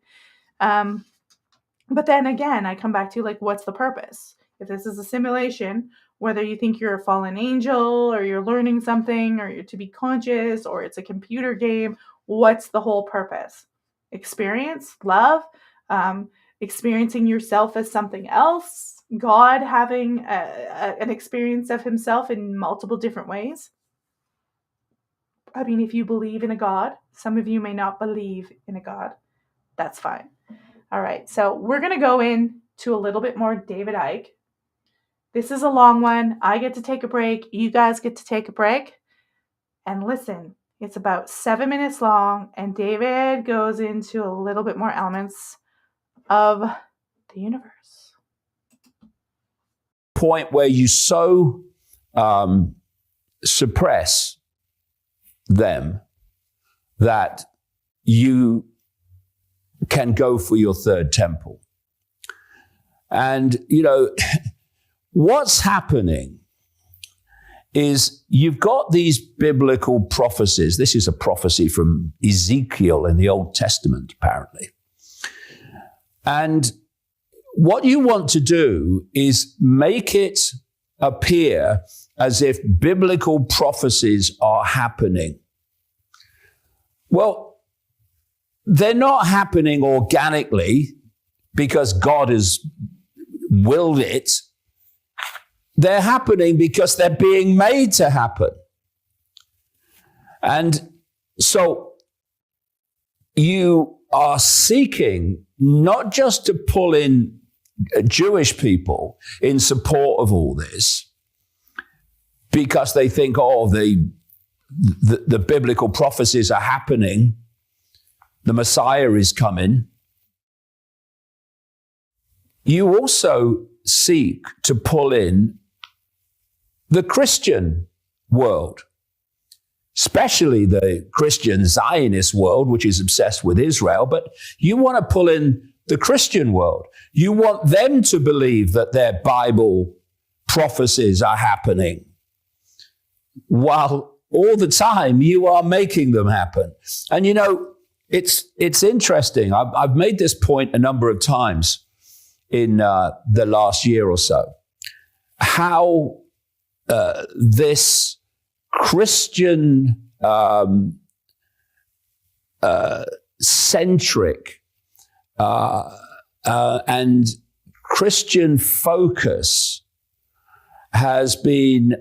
But then again, I come back to like, what's the purpose? If this is a simulation, whether you think you're a fallen angel or you're learning something or you're to be conscious or it's a computer game, what's the whole purpose? Experience, love, experiencing yourself as something else, God having an experience of himself in multiple different ways. I mean, if you believe in a God, some of you may not believe in a God. That's fine. All right, so we're going to go into a little bit more David Icke. This is a long one. I get to take a break. You guys get to take a break. And listen, it's about 7 minutes long, and David goes into a little bit more elements of the universe. Point where you so suppress them that you can go for your third temple. And, you know, what's happening is you've got these biblical prophecies. This is a prophecy from Ezekiel in the Old Testament, apparently. And what you want to do is make it appear as if biblical prophecies are happening. Well, they're not happening organically because God has willed it. They're happening because they're being made to happen. And so you are seeking not just to pull in Jewish people in support of all this because they think, oh, the biblical prophecies are happening, the Messiah is coming. You also seek to pull in the Christian world, especially the Christian Zionist world, which is obsessed with Israel, but you want to pull in the Christian world. You want them to believe that their Bible prophecies are happening, while all the time you are making them happen. And you know, it's interesting. I've made this point a number of times in the last year or so, how this Christian centric and Christian focus has been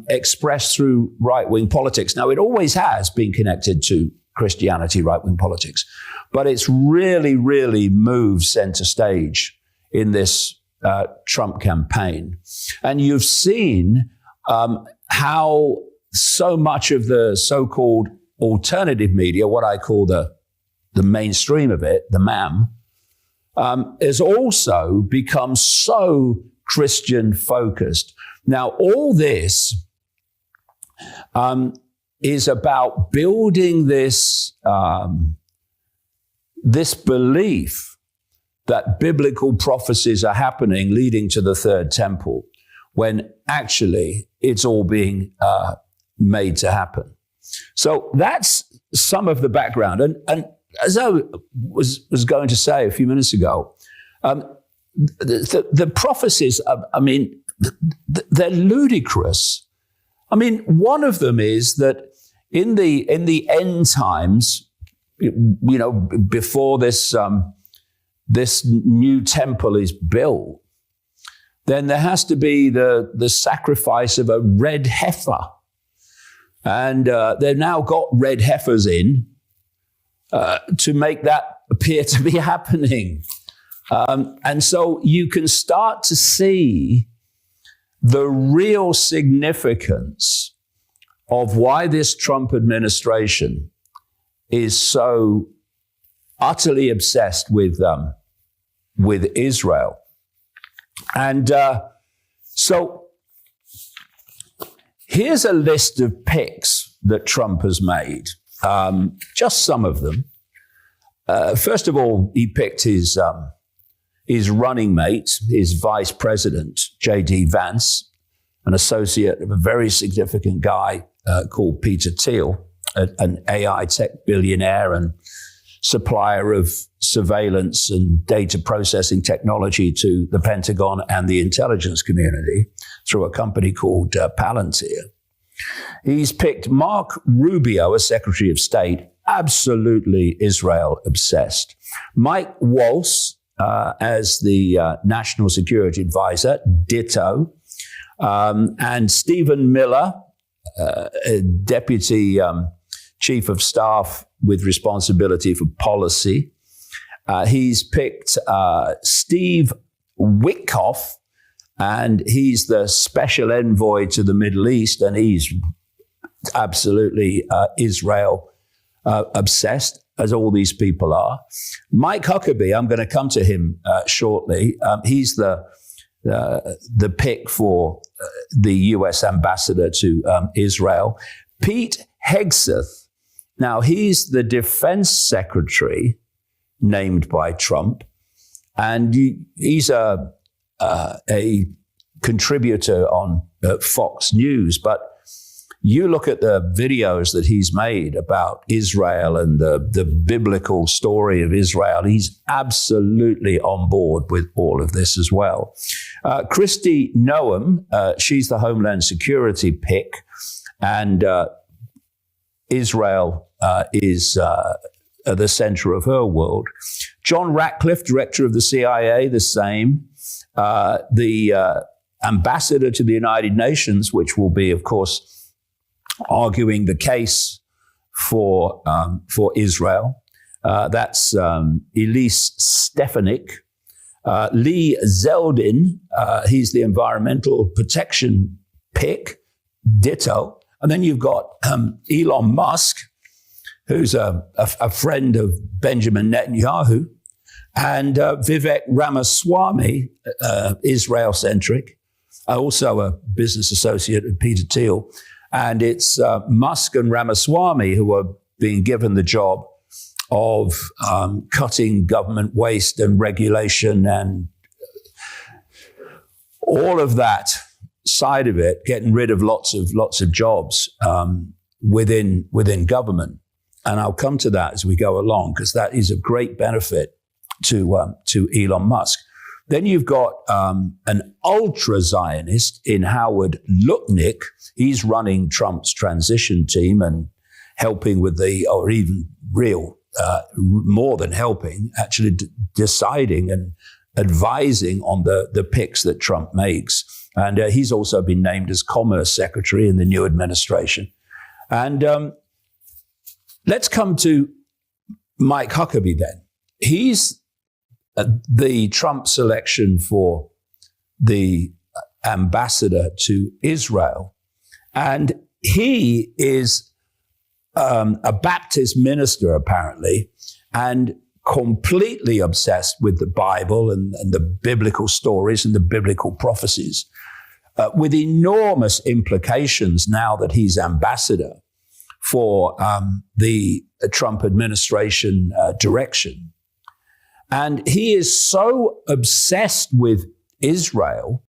expressed through right-wing politics. Now, it always has been connected to Christianity, right-wing politics, but it's really, really moved center stage in this Trump campaign. And you've seen how so much of the so-called alternative media, what I call the mainstream of it, the MAM, has also become so Christian focused. Now, all this is about building this belief that biblical prophecies are happening leading to the third temple, when actually it's all being made to happen. So that's some of the background. And as I was going to say a few minutes ago, the prophecies, I mean, they're ludicrous. I mean, one of them is that in the end times, you know, before this new temple is built, then there has to be the sacrifice of a red heifer. And they've now got red heifers in to make that appear to be happening. And so you can start to see the real significance of why this Trump administration is so utterly obsessed with Israel. And so here's a list of picks that Trump has made, just some of them. First of all, he picked his running mate, his vice president, J.D. Vance, an associate of a very significant guy called Peter Thiel, an AI tech billionaire and supplier of surveillance and data processing technology to the Pentagon and the intelligence community through a company called Palantir. He's picked Mark Rubio as Secretary of State, absolutely Israel obsessed. Mike Waltz as the National Security Advisor, ditto. And Stephen Miller, Deputy Chief of Staff with responsibility for policy. He's picked Steve Witkoff, and he's the Special Envoy to the Middle East, and he's absolutely Israel obsessed, as all these people are. Mike Huckabee, I'm going to come to him shortly. He's the pick for the U.S. ambassador to Israel. Pete Hegseth, now he's the defense secretary named by Trump, and he's a contributor on Fox News, but You look at the videos that he's made about Israel and the biblical story of Israel. He's absolutely on board with all of this as well. Kristi Noem, she's the Homeland Security pick, and Israel is the center of her world. John Ratcliffe, director of the CIA, the same. The ambassador to the United Nations, which will be, of course, arguing the case for Israel. That's Elise Stefanik. Lee Zeldin, he's the environmental protection pick, ditto. And then you've got Elon Musk, who's a friend of Benjamin Netanyahu, and Vivek Ramaswamy, Israel-centric, also a business associate of Peter Thiel. And it's Musk and Ramaswamy who are being given the job of cutting government waste and regulation and all of that side of it, getting rid of lots of jobs within government. And I'll come to that as we go along, because that is a great benefit to Elon Musk. Then you've got an ultra-Zionist in Howard Lutnick. He's running Trump's transition team and helping with or even more than helping, actually deciding and advising on the picks that Trump makes. And he's also been named as Commerce Secretary in the new administration. And let's come to Mike Huckabee then. He's the Trump selection for the ambassador to Israel. And he is a Baptist minister, apparently, and completely obsessed with the Bible and the biblical stories and the biblical prophecies, with enormous implications now that he's ambassador for the Trump administration direction. And he is so obsessed with Israel.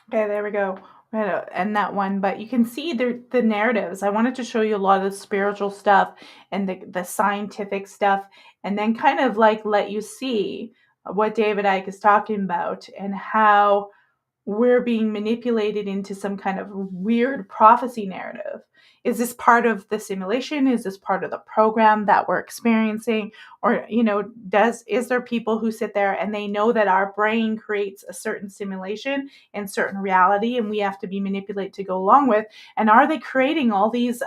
Okay, there we go. We're going to end that one. But you can see the narratives. I wanted to show you a lot of the spiritual stuff and the scientific stuff, and then kind of like let you see what David Icke is talking about and how we're being manipulated into some kind of weird prophecy narrative. Is this part of the simulation? Is this part of the program that we're experiencing? Or, is there people who sit there and they know that our brain creates a certain simulation and certain reality, and we have to be manipulated to go along with? And are they creating all these,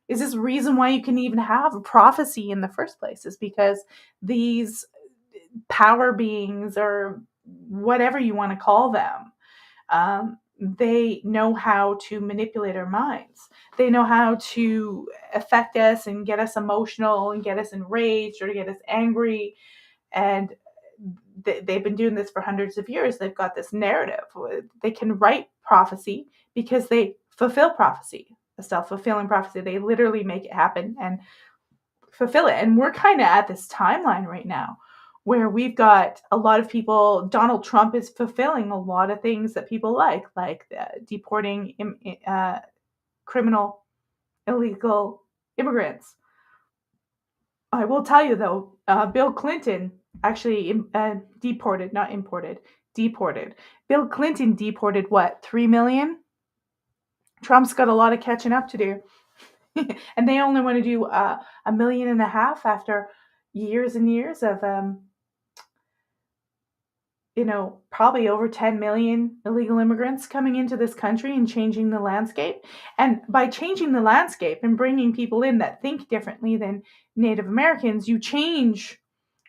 is this reason why you can even have a prophecy in the first place? Is because these power beings, or whatever you want to call them, they know how to manipulate our minds. They know how to affect us and get us emotional and get us enraged or to get us angry. And they've been doing this for hundreds of years. They've got this narrative. They can write prophecy because they fulfill prophecy, a self-fulfilling prophecy. They literally make it happen and fulfill it. And we're kind of at this timeline right now where we've got a lot of people. Donald Trump is fulfilling a lot of things that people like deporting criminal, illegal immigrants. I will tell you, though, Bill Clinton actually deported, not imported, deported. Bill Clinton deported, 3 million? Trump's got a lot of catching up to do. And they only want to do 1.5 million after years and years of probably over 10 million illegal immigrants coming into this country and changing the landscape. And by changing the landscape and bringing people in that think differently than Native Americans, you change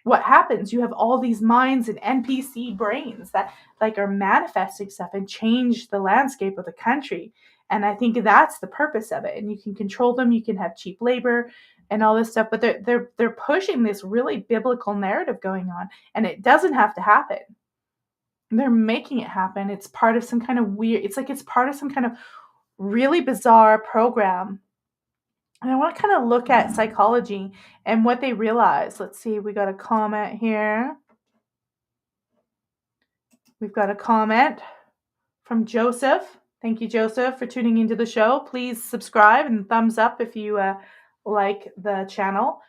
what happens. You have all these minds and NPC brains that are manifesting stuff and change the landscape of the country. And I think that's the purpose of it. And you can control them. You can have cheap labor and all this stuff. But they're pushing this really biblical narrative going on, and it doesn't have to happen. They're making it happen. It's part of some kind of weird, it's part of some kind of really bizarre program. And I want to kind of look at psychology and what they realize. Let's see, we got a comment here. We've got a comment from Joseph. Thank you, Joseph, for tuning into the show. Please subscribe and thumbs up if you like the channel.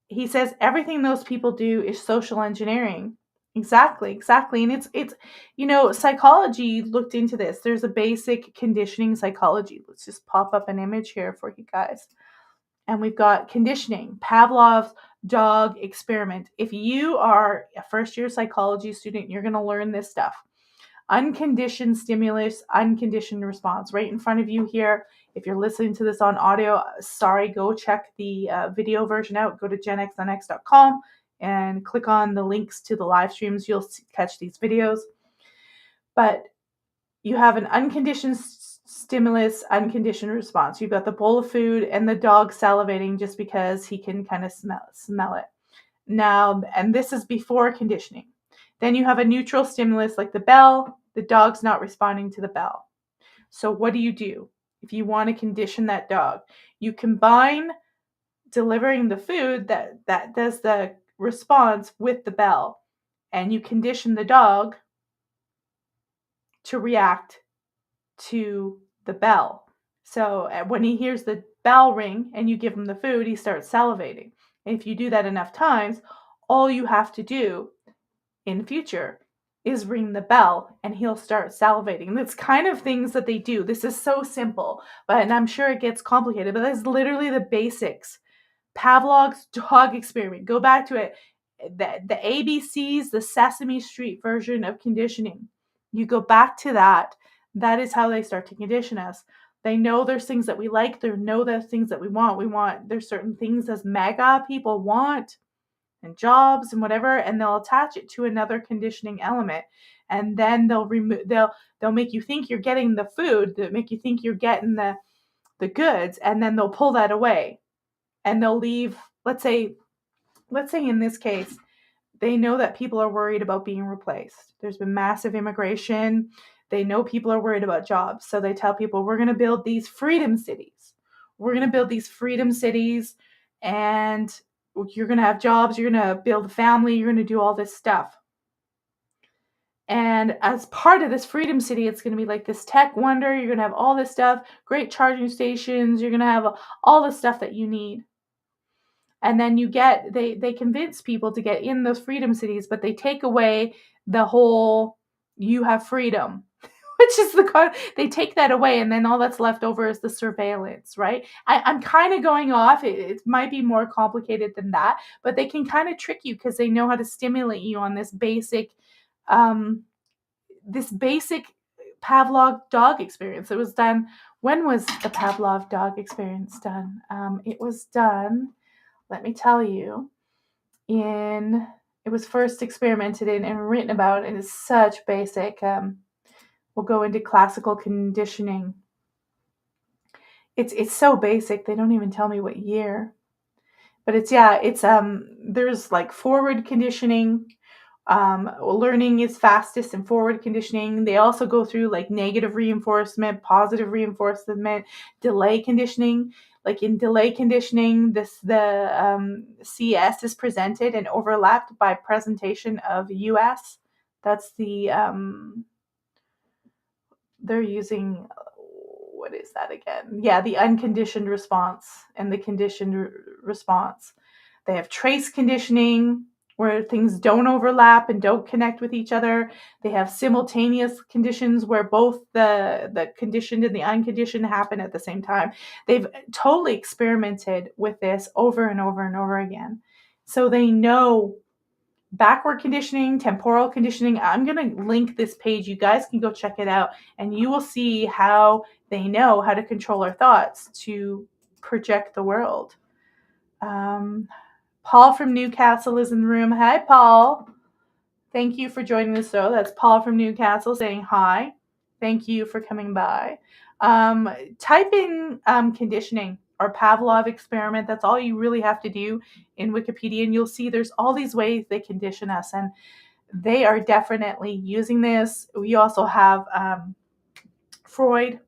He says everything those people do is social engineering. Exactly. And it's psychology looked into this. There's a basic conditioning psychology. Let's just pop up an image here for you guys. And we've got conditioning, Pavlov's dog experiment. If you are a first-year psychology student, you're going to learn this stuff. Unconditioned stimulus, unconditioned response, right in front of you here. If you're listening to this on audio, sorry, go check the video version out. Go to genxnx.com and click on the links to the live streams. You'll catch these videos. But you have an unconditioned stimulus, unconditioned response. You've got the bowl of food and the dog salivating just because he can kind of smell it. Now, and this is before conditioning. Then you have a neutral stimulus like the bell. The dog's not responding to the bell. So what do? If you want to condition that dog, you combine delivering the food that does the response with the bell, and you condition the dog to react to the bell. So when he hears the bell ring and you give him the food, he starts salivating. And if you do that enough times, all you have to do in future is ring the bell and he'll start salivating. And that's kind of things that they do. This is so simple, and I'm sure it gets complicated, but that's literally the basics. Pavlov's dog experiment. Go back to it. The ABCs, the Sesame Street version of conditioning. You go back to that. That is how they start to condition us. They know there's things that we like. They know there's things that we want. There's certain things as mega people want, and jobs and whatever, and they'll attach it to another conditioning element, and then they'll make you think you're getting the food, that make you think you're getting the goods, and then they'll pull that away, and they'll leave. Let's say in this case, they know that people are worried about being replaced. There's been massive immigration. They know people are worried about jobs, so they tell people, we're going to build these freedom cities. And you're going to have jobs, you're going to build a family, you're going to do all this stuff. And as part of this freedom city, it's going to be like this tech wonder. You're going to have all this stuff, great charging stations. You're going to have all the stuff that you need. And then they convince people to get in those freedom cities, but they take away the whole, you have freedom, which is they take that away, and then all that's left over is the surveillance, right? I'm kind of going off. It might be more complicated than that, but they can kind of trick you because they know how to stimulate you on this basic Pavlov dog experience. It was done. When was the Pavlov dog experience done? It was done, let me tell you, it was first experimented in and written about, and it's such basic. We'll go into classical conditioning. It's so basic, they don't even tell me what year. But there's like forward conditioning. Learning is fastest in forward conditioning. They also go through like negative reinforcement, positive reinforcement, delay conditioning. Like in delay conditioning, the CS is presented and overlapped by presentation of US. That's they're using, what is that again? Yeah, the unconditioned response and the conditioned response. They have trace conditioning, where things don't overlap and don't connect with each other. They have simultaneous conditions where both the conditioned and the unconditioned happen at the same time. They've totally experimented with this over and over and over again. So they know backward conditioning, temporal conditioning. I'm going to link this page. You guys can go check it out, and you will see how they know how to control our thoughts to project the world. Paul from Newcastle is in the room. Hi, Paul. Thank you for joining the show. That's Paul from Newcastle saying hi. Thank you for coming by. Type in conditioning or Pavlov experiment. That's all you really have to do in Wikipedia, and you'll see there's all these ways they condition us, and they are definitely using this. We also have Freud.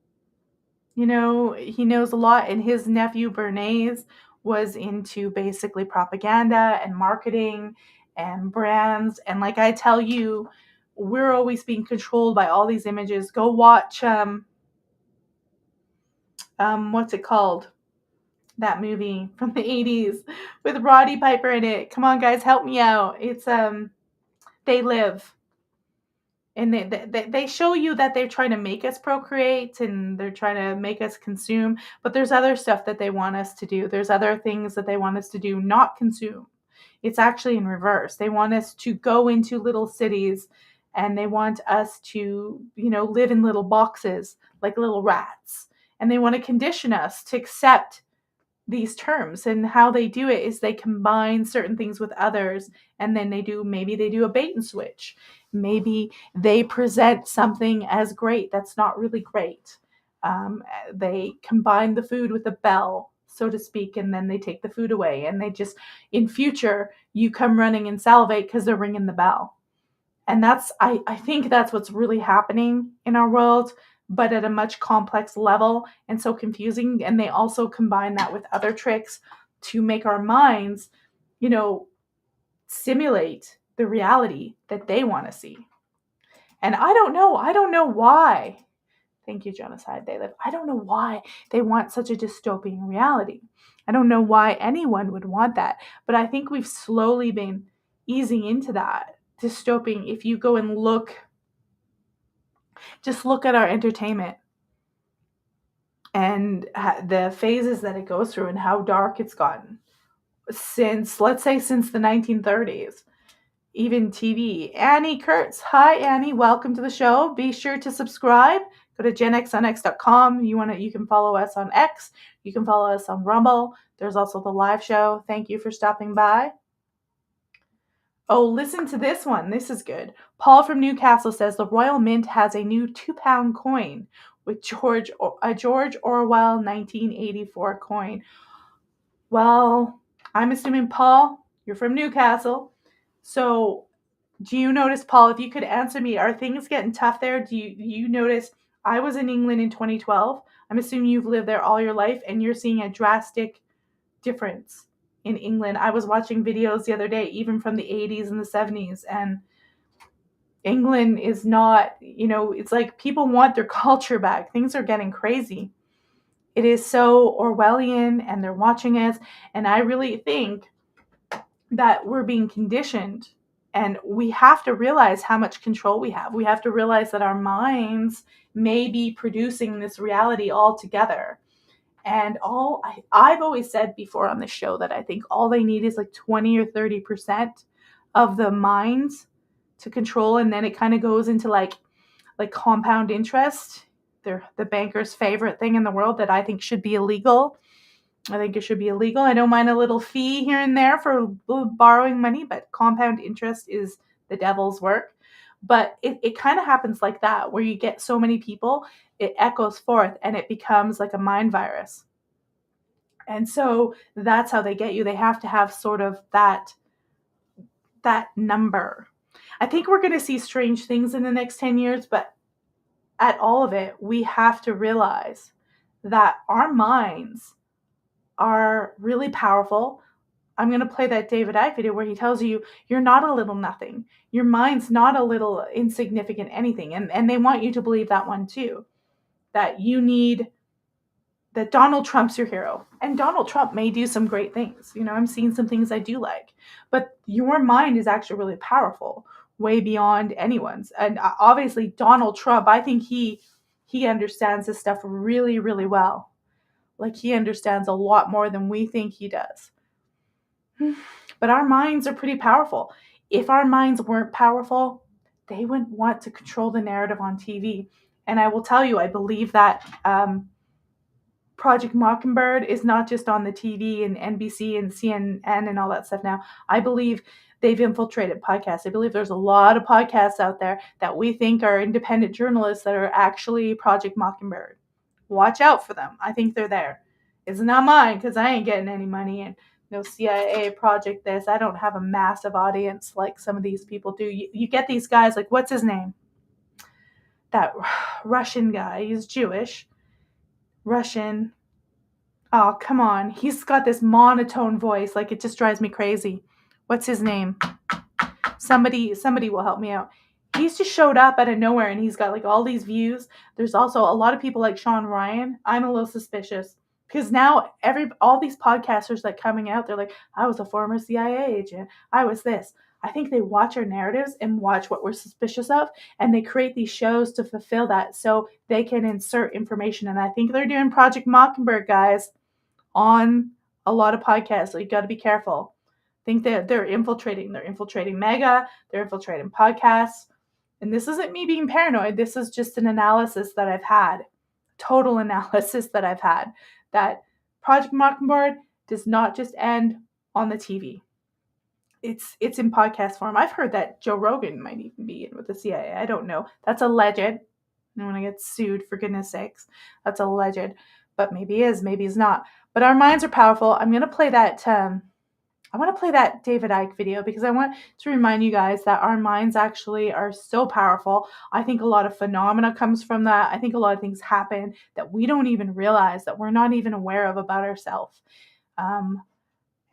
He knows a lot, and his nephew Bernays was into basically propaganda and marketing and brands. And like I tell you, we're always being controlled by all these images. Go watch what's it called? That movie from the 80s with Roddy Piper in it. Come on, guys, help me out. It's They Live. And they show you that they're trying to make us procreate and they're trying to make us consume, but there's other stuff that they want us to do. There's other things that they want us to do, not consume. It's actually in reverse. They want us to go into little cities and they want us to, live in little boxes like little rats. And they want to condition us to accept these terms. And how they do it is they combine certain things with others, and then maybe they do a bait and switch. Maybe they present something as great that's not really great. They combine the food with a bell, so to speak, and then they take the food away, and they just, in future, you come running and salivate because they're ringing the bell. And I think that's what's really happening in our world, but at a much complex level and so confusing. And they also combine that with other tricks to make our minds, simulate the reality that they want to see. And I don't know why. Thank you, Genocide They Live. I don't know why they want such a dystopian reality. I don't know why anyone would want that. But I think we've slowly been easing into that dystopian. If you go and just look at our entertainment and the phases that it goes through and how dark it's gotten since the 1930s. Even TV. Annie Kurtz. Hi, Annie. Welcome to the show. Be sure to subscribe. Go to genxonx.com. You can follow us on X. You can follow us on Rumble. There's also the live show. Thank you for stopping by. Oh, listen to this one. This is good. Paul from Newcastle says the Royal Mint has a new £2 coin with George Orwell 1984 coin. Well, I'm assuming, Paul, you're from Newcastle. So do you notice, Paul, if you could answer me, are things getting tough there? Do you notice? I was in England in 2012. I'm assuming you've lived there all your life and you're seeing a drastic difference in England. I was watching videos the other day, even from the 80s and the 70s, and England is not, it's like people want their culture back. Things are getting crazy. It is so Orwellian and they're watching us. And I really think that we're being conditioned, and we have to realize how much control we have. We have to realize that our minds may be producing this reality altogether. And I've always said before on the show that I think all they need is like 20 or 30% of the minds to control. And then it kind of goes into like compound interest. They're the banker's favorite thing in the world that I think should be illegal. I think it should be illegal. I don't mind a little fee here and there for borrowing money, but compound interest is the devil's work. But it kind of happens like that, where you get so many people, it echoes forth and it becomes like a mind virus. And so that's how they get you. They have to have sort of that number. I think we're going to see strange things in the next 10 years, but at all of it, we have to realize that our minds are really powerful. I'm going to play that David Icke video where he tells you you're not a little nothing. Your mind's not a little insignificant anything. And they want you to believe that one too. That Donald Trump's your hero. And Donald Trump may do some great things. I'm seeing some things I do like. But your mind is actually really powerful, way beyond anyone's. And obviously Donald Trump, I think he understands this stuff really, really well. Like he understands a lot more than we think he does. But our minds are pretty powerful. If our minds weren't powerful, they wouldn't want to control the narrative on TV. And I will tell you, I believe that Project Mockingbird is not just on the TV and NBC and CNN and all that stuff now. I believe they've infiltrated podcasts. I believe there's a lot of podcasts out there that we think are independent journalists that are actually Project Mockingbird. Watch out for them. I think they're there. It's not mine because I ain't getting any money and no CIA project this. I don't have a massive audience like some of these people do. You get these guys like, what's his name? That Russian guy. He's Jewish. Russian. Oh, come on. He's got this monotone voice. Like it just drives me crazy. What's his name? Somebody will help me out. he's just showed up out of nowhere and he's got like all these views. There's also a lot of people like Sean Ryan. I'm a little suspicious because now all these podcasters that coming out, they're like, I was a former CIA agent. I was this. I think they watch our narratives and watch what we're suspicious of, and they create these shows to fulfill that so they can insert information. And I think they're doing Project Mockingbird, guys, on a lot of podcasts. So you got to be careful. I think that they're infiltrating. They're infiltrating Mega. They're infiltrating podcasts. And this isn't me being paranoid. This is just an analysis that I've had, total analysis that I've had, that Project Mockingbird does not just end on the TV. It's in podcast form. I've heard that Joe Rogan might even be in with the CIA. I don't know. That's alleged. I don't want to get sued, for goodness sakes. That's alleged. But maybe he is, maybe he's not. But our minds are powerful. I'm going to play that. I want to play that David Icke video because I want to remind you guys that our minds actually are so powerful. I think a lot of phenomena comes from that. I think a lot of things happen that we don't even realize, that we're not even aware of about ourselves.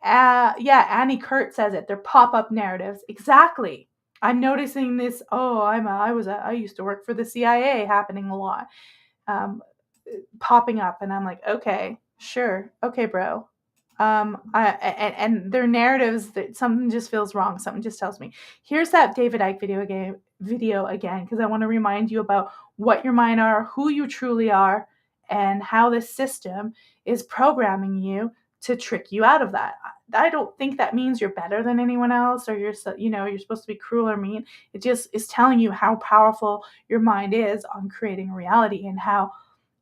Annie Kurt says it. They're pop-up narratives. Exactly. I'm noticing this. Oh, I used to work for the CIA happening a lot, popping up, and I'm like, okay, sure, okay, bro. And their narratives, that something just feels wrong. Something just tells me. Here's that David Icke video again, because I want to remind you about what your mind are, who you truly are, and how this system is programming you to trick you out of that. I don't think that means you're better than anyone else, or you're supposed to be cruel or mean. It just is telling you how powerful your mind is on creating reality, and how,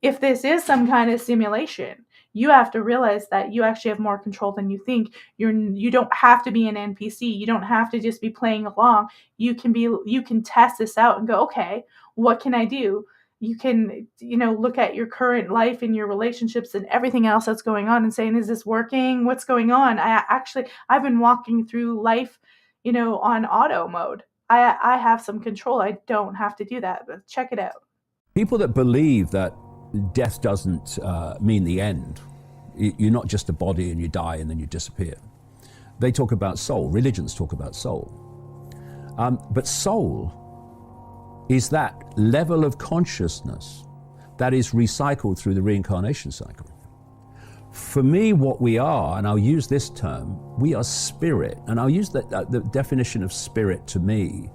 if this is some kind of simulation, you have to realize that you actually have more control than you think. You don't have to be an NPC. You don't have to just be playing along. You can test this out and go, okay, what can I do? You can, look at your current life and your relationships and everything else that's going on and saying, is this working? What's going on? I've been walking through life, on auto mode. I have some control. I don't have to do that, but check it out. People that believe that death doesn't mean the end. You're not just a body and you die and then you disappear. They talk about soul. Religions talk about soul. But soul is that level of consciousness that is recycled through the reincarnation cycle. For me, what we are, and I'll use this term, we are spirit. And I'll use the definition of spirit to me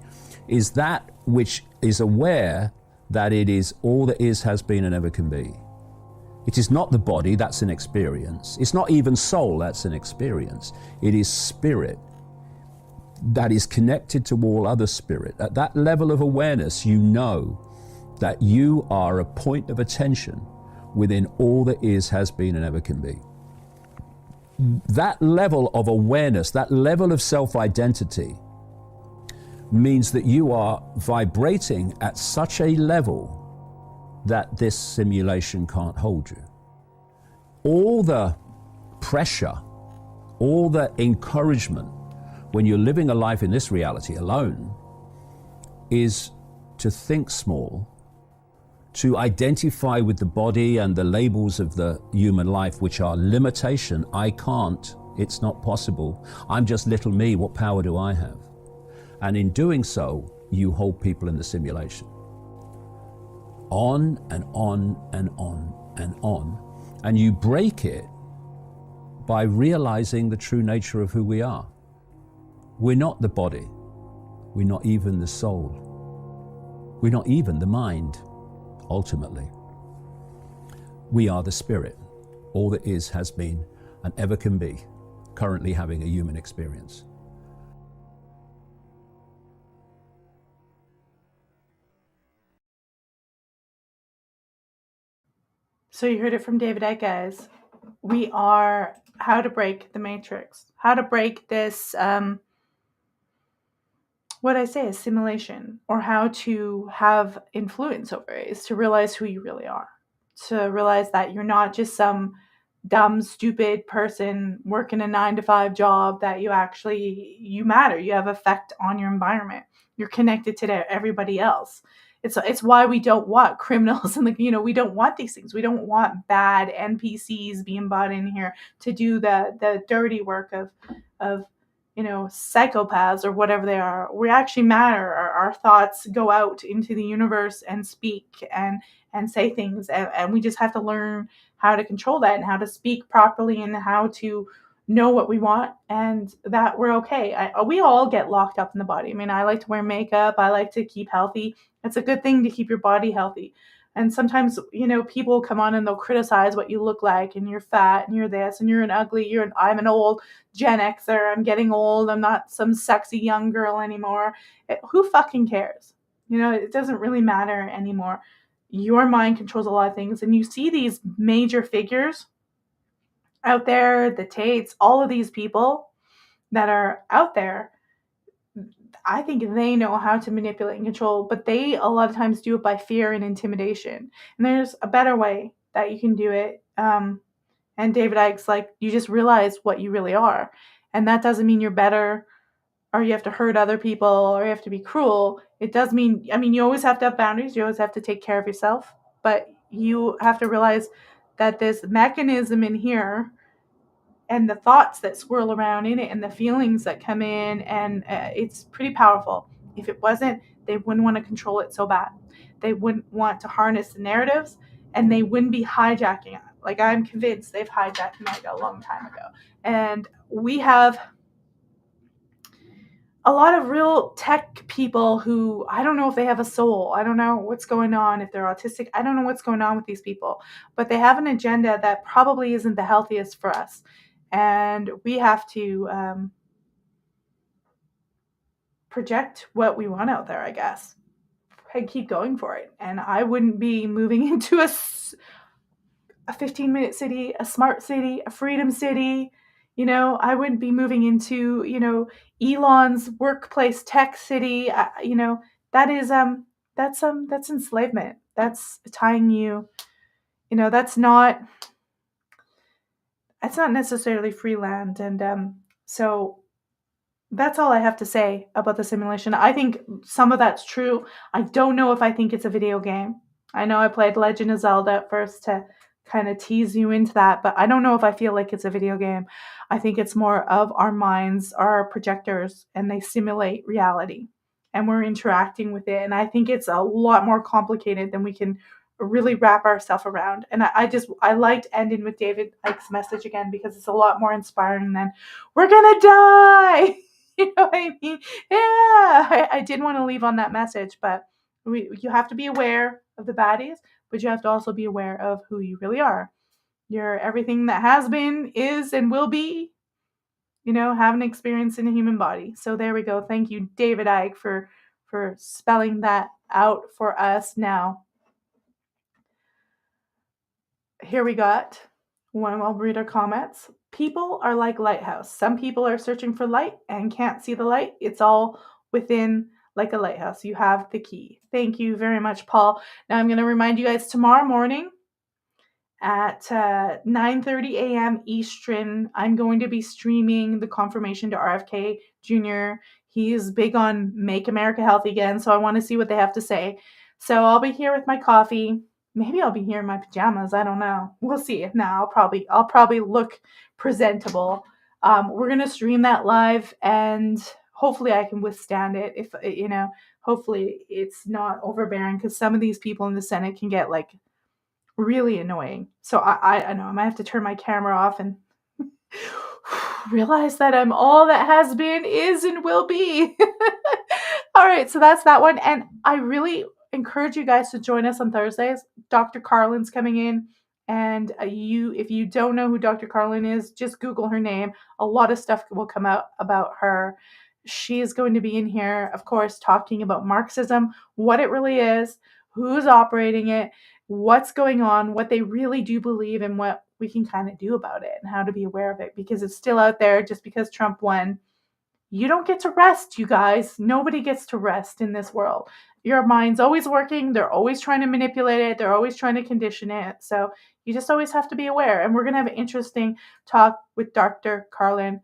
is that which is aware that it is all that is, has been, and ever can be. It is not the body, that's an experience. It's not even soul, that's an experience. It is spirit that is connected to all other spirit. At that level of awareness, you know that you are a point of attention within all that is, has been, and ever can be. That level of awareness, that level of self-identity, means that you are vibrating at such a level that this simulation can't hold you. All the pressure, all the encouragement when you're living a life in this reality alone is to think small, to identify with the body and the labels of the human life, which are limitation. I can't, it's not possible. I'm just little me, what power do I have? And in doing so, you hold people in the simulation. On and on and on and on. And you break it by realizing the true nature of who we are. We're not the body. We're not even the soul. We're not even the mind, ultimately. We are the spirit. All that is, has been, and ever can be, currently having a human experience. So you heard it from David Icke, guys. We are how to break the matrix, how to break this, assimilation, or how to have influence over it, is to realize who you really are, to realize that you're not just some dumb, stupid person working a 9-to-5 job, that you matter. You have effect on your environment. You're connected to everybody else. It's why we don't want criminals and we don't want these things. We don't want bad NPCs being brought in here to do the dirty work of psychopaths or whatever they are. We actually matter. Our thoughts go out into the universe and speak and say things, and we just have to learn how to control that and how to speak properly and how to know what we want and that we're okay. We all get locked up in the body. I mean, I like to wear makeup. I like to keep healthy. It's a good thing to keep your body healthy. And sometimes, people come on and they'll criticize what you look like, and you're fat and you're this and you're an ugly, I'm an old Gen Xer. I'm getting old. I'm not some sexy young girl anymore. Who fucking cares? It doesn't really matter anymore. Your mind controls a lot of things. And you see these major figures out there, the Tates, all of these people that are out there. I think they know how to manipulate and control, but they a lot of times do it by fear and intimidation. And there's a better way that you can do it. And David Icke's like, you just realize what you really are. And that doesn't mean you're better or you have to hurt other people or you have to be cruel. It does mean, you always have to have boundaries. You always have to take care of yourself. But you have to realize that this mechanism in here and the thoughts that swirl around in it and the feelings that come in, and it's pretty powerful. If it wasn't, they wouldn't want to control it so bad. They wouldn't want to harness the narratives, and they wouldn't be hijacking it. Like, I'm convinced they've hijacked MAGA a long time ago. And we have a lot of real tech people who, I don't know if they have a soul. I don't know what's going on, if they're autistic. I don't know what's going on with these people. But they have an agenda that probably isn't the healthiest for us. And we have to project what we want out there, I guess, and keep going for it. And I wouldn't be moving into a 15-minute city, a smart city, a freedom city. I wouldn't be moving into, Elon's workplace tech city. That is, that's enslavement. That's tying you, that's not necessarily free land. And so that's all I have to say about the simulation. I think some of that's true. I don't know if I think it's a video game. I know I played Legend of Zelda at first to kind of tease you into that, but I don't know if I feel like it's a video game. I think it's more of our minds, our projectors, and they simulate reality, and we're interacting with it. And I think it's a lot more complicated than we can really wrap ourselves around. And I liked ending with David Icke's message again, because it's a lot more inspiring than "we're gonna die." You know what I mean? Yeah, I did want to leave on that message, but you have to be aware of the baddies, but you have to also be aware of who you really are. You're everything that has been, is, and will be. Have an experience in a human body. So there we go. Thank you, David Icke, for spelling that out for us. Now, here we got one. I'll read our comments. People are like lighthouse. Some people are searching for light and can't see the light. It's all within, like a lighthouse. You have the key. Thank you very much, Paul. Now I'm going to remind you guys, tomorrow morning at 9:30 a.m. Eastern, I'm going to be streaming the confirmation to RFK Jr. He's big on Make America Healthy Again, so I want to see what they have to say. So I'll be here with my coffee. Maybe I'll be here in my pajamas. I don't know. We'll see. Now I'll probably look presentable. We're gonna stream that live, and hopefully I can withstand it. If hopefully it's not overbearing, because some of these people in the Senate can get like really annoying. So I know I might have to turn my camera off and realize that I'm all that has been, is, and will be. All right, so that's that one. And I really encourage you guys to join us on Thursdays. Dr. Carlin's coming in, and if you don't know who Dr. Carlin is, just Google her name. A lot of stuff will come out about her. She is going to be in here, of course, talking about Marxism, what it really is, who's operating it, what's going on, what they really do believe, and what we can kind of do about it, and how to be aware of it, because it's still out there. Just because Trump won, you don't get to rest, you guys. Nobody gets to rest in this world. Your mind's always working. They're always trying to manipulate it. They're always trying to condition it. So you just always have to be aware. And we're going to have an interesting talk with Dr. Carlin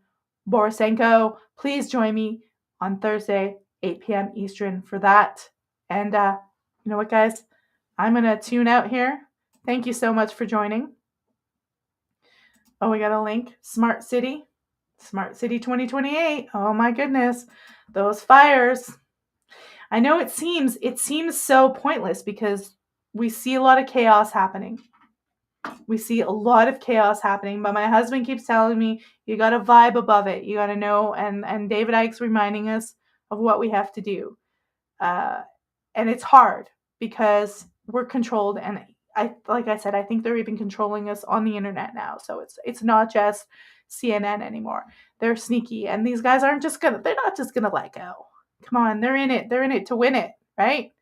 Borisenko. Please join me on Thursday, 8 p.m. Eastern for that. And you know what, guys? I'm going to tune out here. Thank you so much for joining. Oh, we got a link. Smart City. Smart City 2028. Oh my goodness. Those fires. I know it seems so pointless because we see a lot of chaos happening. We see a lot of chaos happening, but my husband keeps telling me, you got to vibe above it. You got to know. And David Icke's reminding us of what we have to do. And it's hard because we're controlled. And like I said, I think they're even controlling us on the internet now. So it's not just CNN anymore. They're sneaky. And these guys they're not just going to let go. Come on. They're in it. They're in it to win it. Right.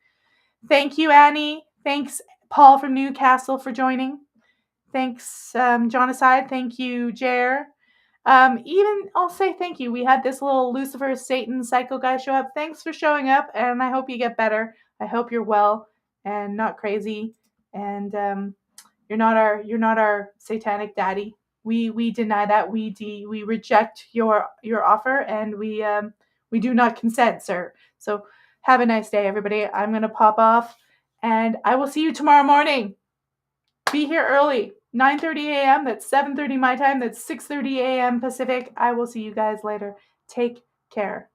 Thank you, Annie. Thanks, Paul from Newcastle, for joining. Thanks, John Aside. Thank you, Jer. Even I'll say thank you. We had this little Lucifer, Satan, psycho guy show up. Thanks for showing up, and I hope you get better. I hope you're well and not crazy, and you're not our satanic daddy. We deny that. We reject your offer, and we do not consent, sir. So have a nice day, everybody. I'm gonna pop off, and I will see you tomorrow morning. Be here early, 9:30 a.m. That's 7:30 my time. That's 6:30 a.m. Pacific. I will see you guys later. Take care.